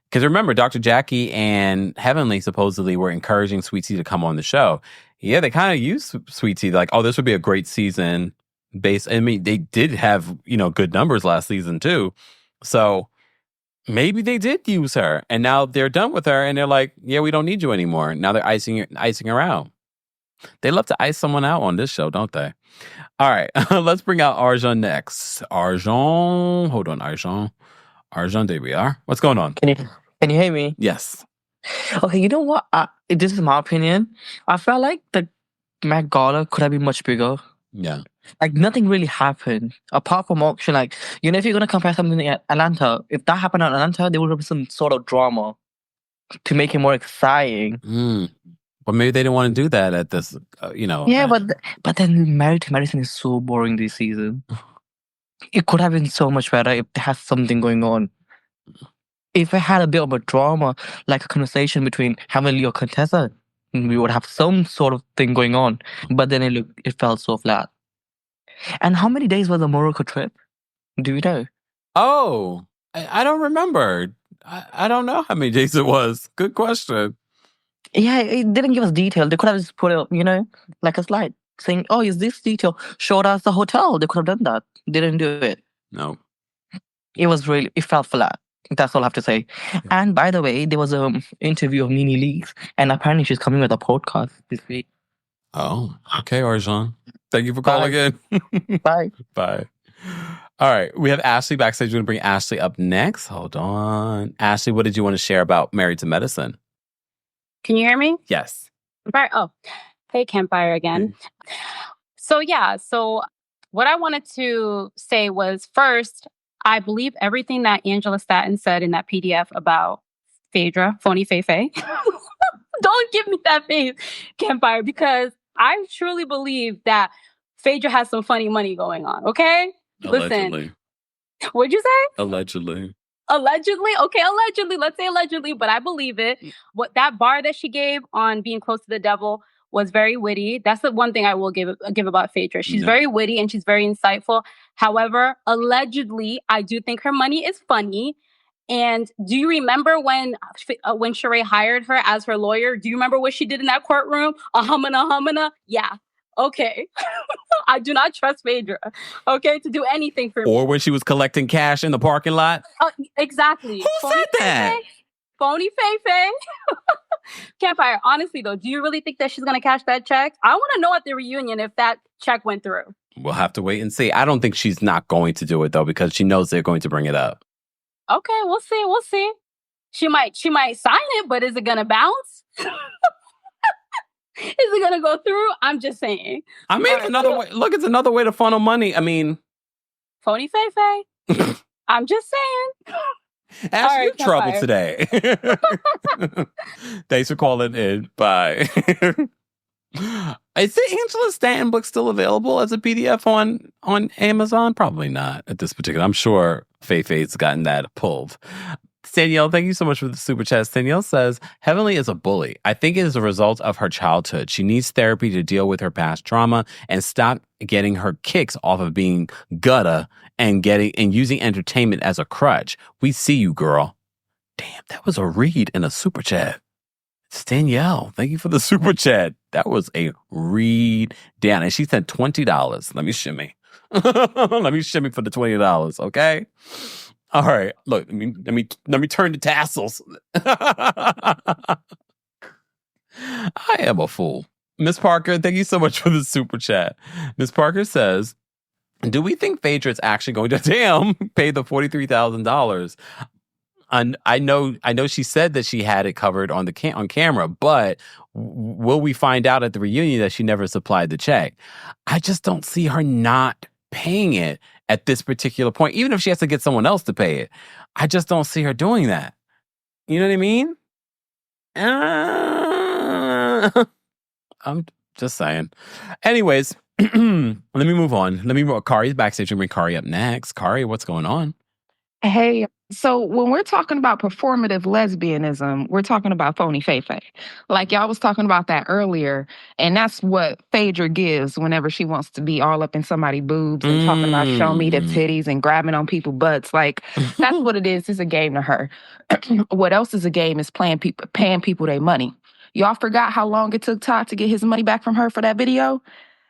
Because remember, Dr. Jackie and Heavenly supposedly were encouraging Sweet Tea to come on the show. Yeah, they kind of used Sweet Tea. Like, oh, this would be a great season. I mean, they did have, good numbers last season too. So maybe they did use her, and now they're done with her, and they're like, "Yeah, we don't need you anymore." Now they're icing her out. They love to ice someone out on this show, don't they? All right, let's bring out Arjun next. Arjun, hold on, Arjun, there we are. What's going on? Can you hear me? Yes. Okay, you know what? This is my opinion. I felt like the Met Gala could have been much bigger. Yeah. Like nothing really happened apart from auction. Like if you're gonna compare something at Atlanta, if that happened at Atlanta, there would have been some sort of drama to make it more exciting. But maybe they didn't want to do that at this. Yeah, but then Married to Medicine is so boring this season. It could have been so much better if they had something going on. If it had a bit of a drama, like a conversation between Heavenly or Contessa, we would have some sort of thing going on. But then it felt so flat. And how many days was the Morocco trip? Do you know? Oh, I don't remember. I don't know how many days it was. Good question. Yeah, it didn't give us detail. They could have just put it, like a slide saying, "Oh, is this detail?" Showed us the hotel. They could have done that. They didn't do it. No. It felt flat. That's all I have to say. Yeah. And by the way, there was an interview of Nene Leakes, and apparently she's coming with a podcast this week. Oh, okay, Arjun. Thank you for calling in. Bye. Bye. All right, we have Ashley backstage. We're going to bring Ashley up next. Hold on. Ashley, what did you want to share about Married to Medicine? Can you hear me? Yes. Oh, hey, Kempire again. So what I wanted to say was, first, I believe everything that Angela Staten said in that PDF about Phaedra, phony Faye. Don't give me that face, Kempire, because I truly believe that Phaedra has some funny money going on, okay? Allegedly. Listen, what'd you say? Allegedly. Allegedly? Okay, allegedly. Let's say allegedly, but I believe it. What that bar that she gave on being close to the devil was very witty. That's the one thing I will give about Phaedra. She's very witty and she's very insightful. However, allegedly, I do think her money is funny. And do you remember when Sheree hired her as her lawyer? Do you remember what she did in that courtroom? A humana? Yeah. Okay. I do not trust Phaedra, okay, to do anything for me. Or when she was collecting cash in the parking lot? Exactly. Who said that? Phony Faye. Kempire, honestly, though, do you really think that she's going to cash that check? I want to know at the reunion if that check went through. We'll have to wait and see. I don't think she's not going to do it, though, because she knows they're going to bring it up. Okay, we'll see. She might sign it, but is it going to bounce? Is it going to go through? I'm just saying. I mean, another way. Look, it's another way to funnel money. I mean. Phony Faye. I'm just saying. Ash, you're in trouble today. Thanks for calling in. Bye. Is the Angela Stanton book still available as a PDF on Amazon? Probably not at this particular. I'm sure Faye's gotten that pulled. Danielle, thank you so much for the super chat. Danielle says, Heavenly is a bully. I think it is a result of her childhood. She needs therapy to deal with her past trauma and stop getting her kicks off of being gutta and using entertainment as a crutch. We see you, girl. Damn, that was a read in a super chat. It's Danielle. Thank you for the super chat. That was a read down. And she said $20. Let me shimmy. Let me shimmy for the $20, okay? All right. Look, let me turn the tassels. I am a fool. Miss Parker, thank you so much for the super chat. Miss Parker says, do we think Phaedra is actually going to pay the $43,000? And I know she said that she had it covered on camera, but will we find out at the reunion that she never supplied the check? I just don't see her not paying it at this particular point, even if she has to get someone else to pay it. I just don't see her doing that. You know what I mean? I'm just saying. Anyways, let me move on. Kari's backstage and bring Kari up next. Kari, what's going on? Hey, so when we're talking about performative lesbianism, we're talking about phony Faye. Like y'all was talking about that earlier, and that's what Phaedra gives whenever she wants to be all up in somebody's boobs and talking about show me the titties and grabbing on people's butts. Like that's what it is. It's a game to her. What else is a game is paying people their money. Y'all forgot how long it took Todd to get his money back from her for that video?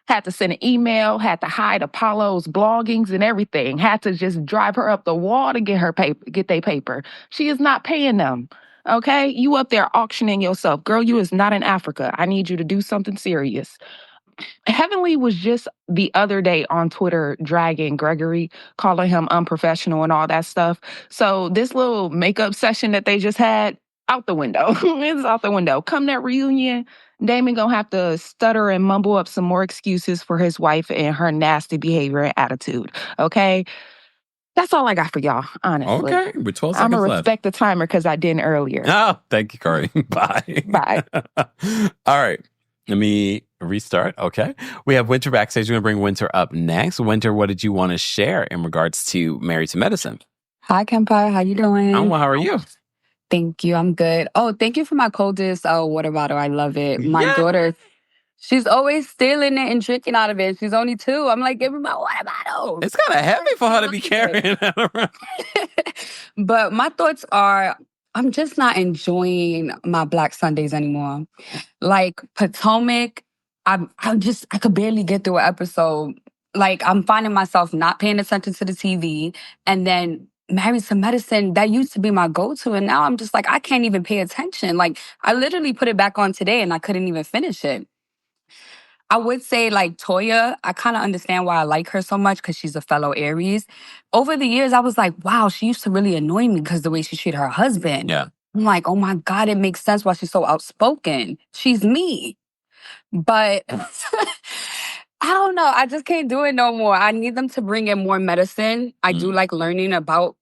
Had to send an email, had to hide Apollo's bloggings and everything. Had to just drive her up the wall to get their paper. She is not paying them. Okay? You up there auctioning yourself. Girl, you is not in Africa. I need you to do something serious. Heavenly was just the other day on Twitter dragging Gregory, calling him unprofessional and all that stuff. So this little makeup session that they just had, out the window. It's out the window. Come that reunion, Damon gonna have to stutter and mumble up some more excuses for his wife and her nasty behavior and attitude. Okay? That's all I got for y'all, honestly. Okay, with 12 seconds I'm gonna left. respect the timer because I didn't earlier. Oh, thank you, Kari. Bye. Bye. All right. Let me restart. Okay. We have Winter backstage. We're going to bring Winter up next. Winter, what did you want to share in regards to Married to Medicine? Hi, Kempire. How you doing? I'm well. How are you? Thank you. I'm good. Oh, thank you for my coldest water bottle. I love it. My daughter, she's always stealing it and drinking out of it. She's only 2. I'm like, give me my water bottle. It's kind of heavy for her to be carrying that around. But my thoughts are, I'm just not enjoying my Black Sundays anymore. Like Potomac, I could barely get through an episode. Like I'm finding myself not paying attention to the TV, and then Married to Medicine, that used to be my go-to, and now I'm just like, I can't even pay attention. Like I literally put it back on today and I couldn't even finish it. I would say like Toya, I kind of understand why I like her so much because she's a fellow Aries. Over the years, I was like, wow, she used to really annoy me because the way she treated her husband. Yeah. I'm like, oh my God, it makes sense why she's so outspoken. She's me. But I don't know. I just can't do it no more. I need them to bring in more medicine. I do like learning about,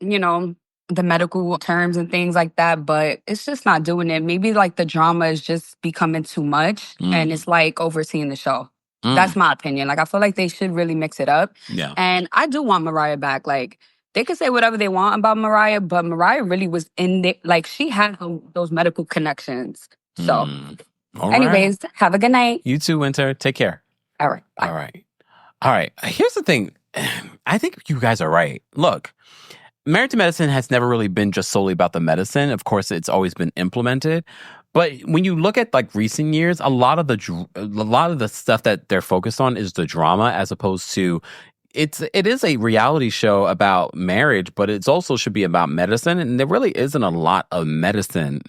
the medical terms and things like that, but it's just not doing it. Maybe like the drama is just becoming too much and it's like overseeing the show. That's my opinion. Like I feel like they should really mix it up. Yeah. And I do want Mariah back. Like they could say whatever they want about Mariah, but Mariah really was in there. Like she had those medical connections. So anyways, have a good night. You too, Winter. Take care. All right. Bye. All right. Here's the thing. I think you guys are right. Look, Married to Medicine has never really been just solely about the medicine. Of course, it's always been implemented. But when you look at like recent years, a lot of the stuff that they're focused on is the drama, as opposed to it is a reality show about marriage, but it also should be about medicine. And there really isn't a lot of medicine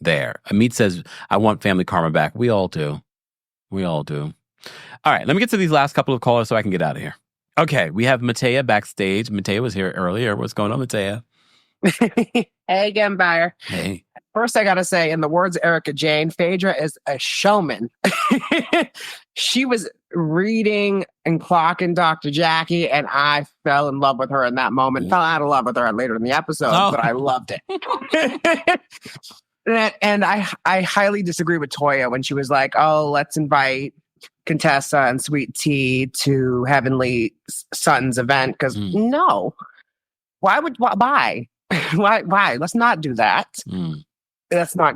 there. Amit says, I want family karma back. We all do. All right, let me get to these last couple of callers so I can get out of here. Okay, we have Matea backstage. Matea was here earlier. What's going on, Matea? Hey, Kempire. Hey. First, I got to say, in the words of Erica Jane, Phaedra is a showman. She was reading and clocking Dr. Jackie, and I fell in love with her in that moment. Fell out of love with her later in the episode, but I loved it. And I highly disagree with Toya when she was like, "Oh, let's invite Contessa and Sweet Tea to Heavenly Sutton's event." Because no, why? Why? Let's not do that. That's not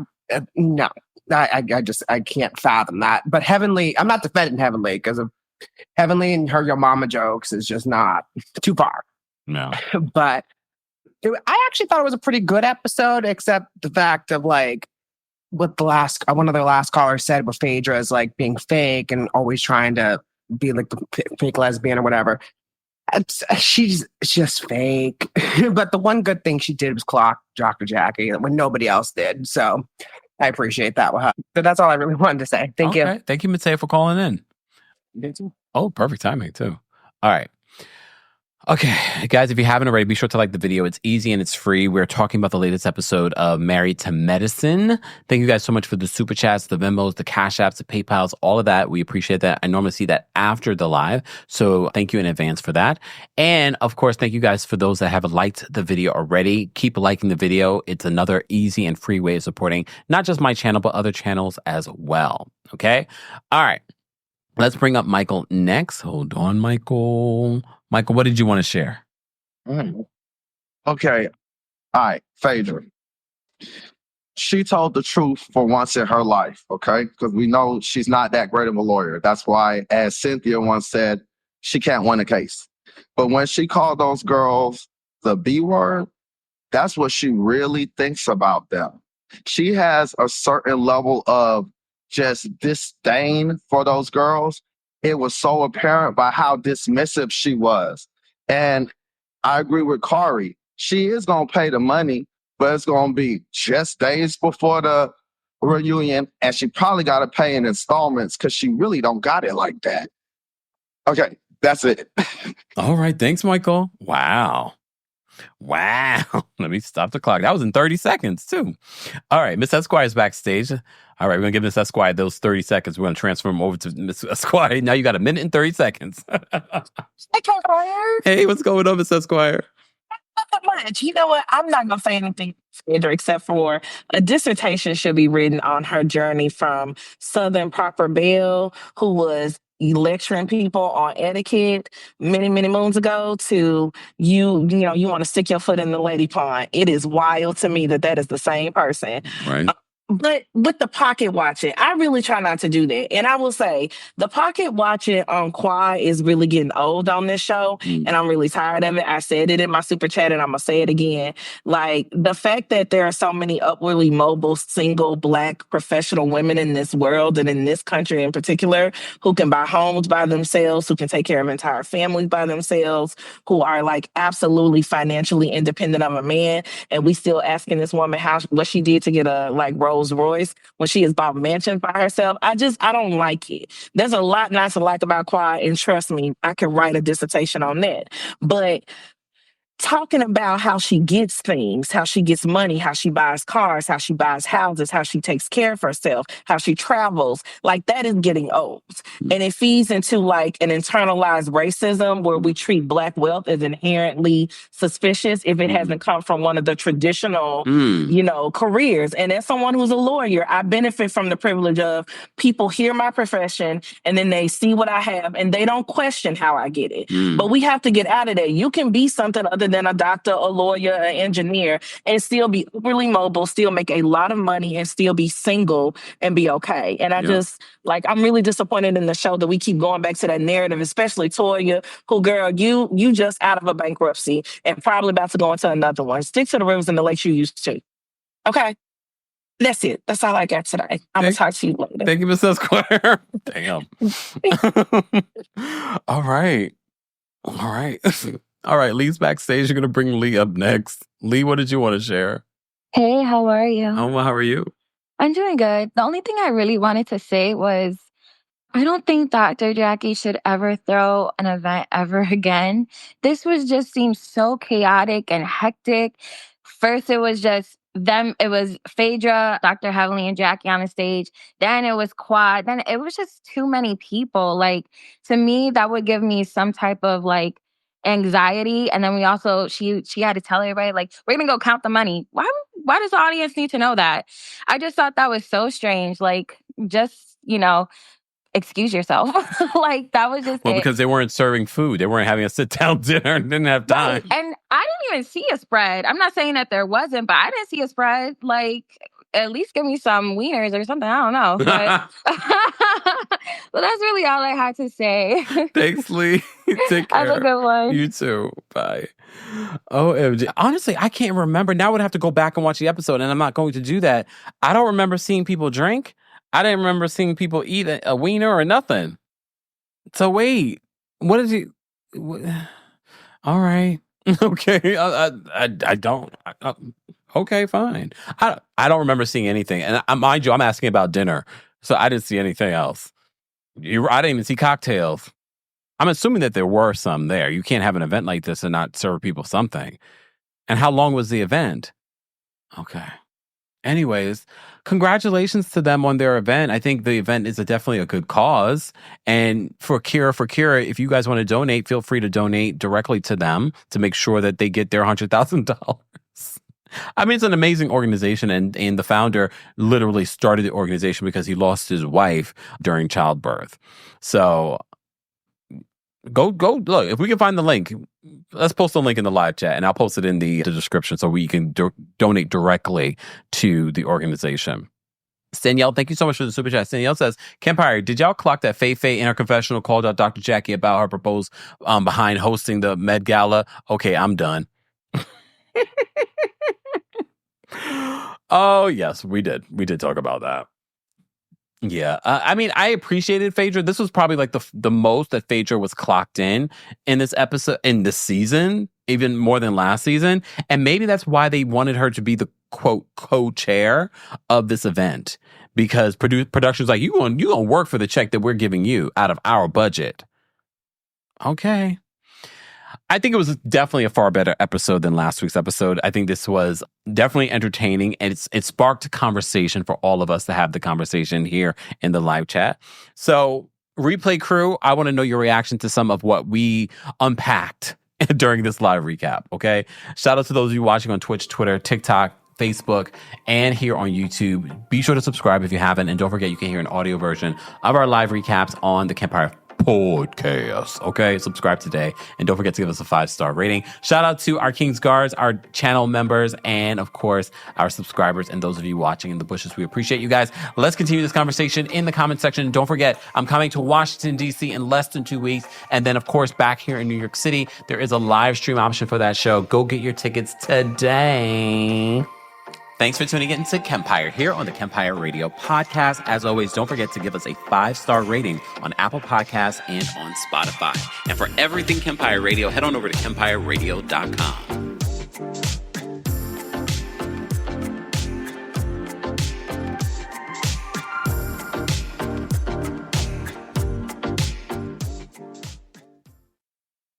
no. I can't fathom that. But Heavenly, I'm not defending Heavenly because of Heavenly and her Yo Mama jokes is just not too far. No, but I actually thought it was a pretty good episode, except the fact of like what the last one of the last callers said with Phaedra is like being fake and always trying to be like the fake lesbian or whatever. She's just fake. But the one good thing she did was clock Dr. Jackie when nobody else did. So I appreciate that with her. But that's all I really wanted to say. Thank you. Thank you, Mateo, for calling in. Oh, perfect timing too. All right. Okay, guys, if you haven't already, be sure to like the video. It's easy and it's free. We're talking about the latest episode of Married to Medicine. Thank you guys so much for the super chats, the Venmos, the Cash Apps, the PayPals, all of that. We appreciate that. I normally see that after the live, so thank you in advance for that. And of course, thank you guys for those that have liked the video already. Keep liking the video. It's another easy and free way of supporting not just my channel, but other channels as well. Okay? All right. Let's bring up Michael next. Hold on, Michael. Michael, what did you want to share? Okay. All right, Phaedra. She told the truth for once in her life, okay? Because we know she's not that great of a lawyer. That's why, as Cynthia once said, she can't win a case. But when she called those girls the B word, that's what she really thinks about them. She has a certain level of just disdain for those girls. It was so apparent by how dismissive she was. And I agree with Kari. She is going to pay the money, but it's going to be just days before the reunion. And she probably got to pay in installments because she really don't got it like that. Okay, that's it. All right. Thanks, Michael. Wow. Let me stop the clock. That was in 30 seconds, too. All right. Miss Esquire's backstage. All right. We're going to give Miss Esquire those 30 seconds. We're going to transfer him over to Miss Esquire. Now you got a minute and 30 seconds. Hey, Kempire. Hey, what's going on, Miss Esquire? Not much. You know what? I'm not going to say anything, Phaedra, except for a dissertation should be written on her journey from Southern Proper Belle, who was lecturing people on etiquette many, many moons ago, to you want to stick your foot in the lady pond. It is wild to me that is the same person. Right. But with the pocket watching, I really try not to do that. And I will say the pocket watching on Quad is really getting old on this show. And I'm really tired of it. I said it in my super chat and I'm going to say it again. Like the fact that there are so many upwardly mobile, single, Black professional women in this world and in this country in particular who can buy homes by themselves, who can take care of entire families by themselves, who are like absolutely financially independent of a man. And we still asking this woman what she did to get a like Rolls Royce when she has bought mansions by herself. I don't like it. There's a lot not to like about Quad, and trust me, I could write a dissertation on that. But talking about how she gets things, how she gets money, how she buys cars, how she buys houses, how she takes care of herself, how she travels, like that is getting old. And it feeds into like an internalized racism where we treat Black wealth as inherently suspicious if it hasn't come from one of the traditional, careers. And as someone who's a lawyer, I benefit from the privilege of people hear my profession and then they see what I have and they don't question how I get it. But we have to get out of there. You can be something other than a doctor, a lawyer, an engineer, and still be overly mobile, still make a lot of money, and still be single and be okay. And I'm really disappointed in the show that we keep going back to that narrative, especially Toya, who, girl, you just out of a bankruptcy and probably about to go into another one. Stick to the rivers and the lakes you used to. Okay? That's it. That's all I got today. I'm going to talk to you later. Thank you, Miss Esquire. Damn. All right. All right, Lee's backstage. You're going to bring Lee up next. Lee, what did you want to share? Hey, how are you? Oh, well, how are you? I'm doing good. The only thing I really wanted to say was I don't think Dr. Jackie should ever throw an event ever again. This seemed so chaotic and hectic. First, it was just them. It was Phaedra, Dr. Heavenly, and Jackie on the stage. Then it was Quad. Then it was just too many people. Like, to me, that would give me some type of like anxiety. And then we also, she had to tell everybody, like, we're going to go count the money. Why does the audience need to know that? I just thought that was so strange. Like, just, excuse yourself. Like, that was just Well, it. because they weren't serving food. They weren't having a sit-down dinner and didn't have time. Right. And I didn't even see a spread. I'm not saying that there wasn't, but I didn't see a spread. Like, at least give me some wieners or something. I don't know. But well, that's really all I had to say. Thanks, Lee. Take care. Have a good one. You too. Bye. OMG. Honestly, I can't remember. Now I would have to go back and watch the episode, and I'm not going to do that. I don't remember seeing people drink. I didn't remember seeing people eat a wiener or nothing. So wait, what did you? All right, okay. I don't. Okay, fine. I don't remember seeing anything, and mind you, I'm asking about dinner, so I didn't see anything else. I didn't even see cocktails. I'm assuming that there were some there. You can't have an event like this and not serve people something. And how long was the event? Okay. Anyways, congratulations to them on their event. I think the event is definitely a good cause. And for Kira, if you guys want to donate, feel free to donate directly to them to make sure that they get their $100,000. I mean, it's an amazing organization, and the founder literally started the organization because he lost his wife during childbirth. So go look. If we can find the link, let's post the link in the live chat, and I'll post it in the description so we can donate directly to the organization. Danielle, thank you so much for the super chat. Danielle says, Kempire, did y'all clock that Faye in her confessional called out Dr. Jackie about her proposed behind hosting the Med Gala? Okay, I'm done. Oh, yes, we did. We did talk about that. Yeah. I mean, I appreciated Phaedra. This was probably like the most that Phaedra was clocked in this episode, in this season, even more than last season. And maybe that's why they wanted her to be the quote co-chair of this event, because production's like, you gonna work for the check that we're giving you out of our budget. Okay. I think it was definitely a far better episode than last week's episode. I think this was definitely entertaining, and it sparked conversation for all of us to have the conversation here in the live chat. So, replay crew, I want to know your reaction to some of what we unpacked during this live recap, okay? Shout out to those of you watching on Twitch, Twitter, TikTok, Facebook, and here on YouTube. Be sure to subscribe if you haven't, and don't forget you can hear an audio version of our live recaps on the Kempire podcast. Okay, subscribe today, and don't forget to give us a 5-star rating. Shout out to our King's Guards, our channel members, and of course our subscribers, and those of you watching in the bushes. We appreciate you guys. Let's continue this conversation in the comment section. Don't forget, I'm coming to Washington DC in less than 2 weeks, and then of course back here in New York City there is a live stream option for that show. Go get your tickets today. Thanks for tuning in to Kempire here on the Kempire Radio Podcast. As always, don't forget to give us a 5-star rating on Apple Podcasts and on Spotify. And for everything Kempire Radio, head on over to kempireradio.com.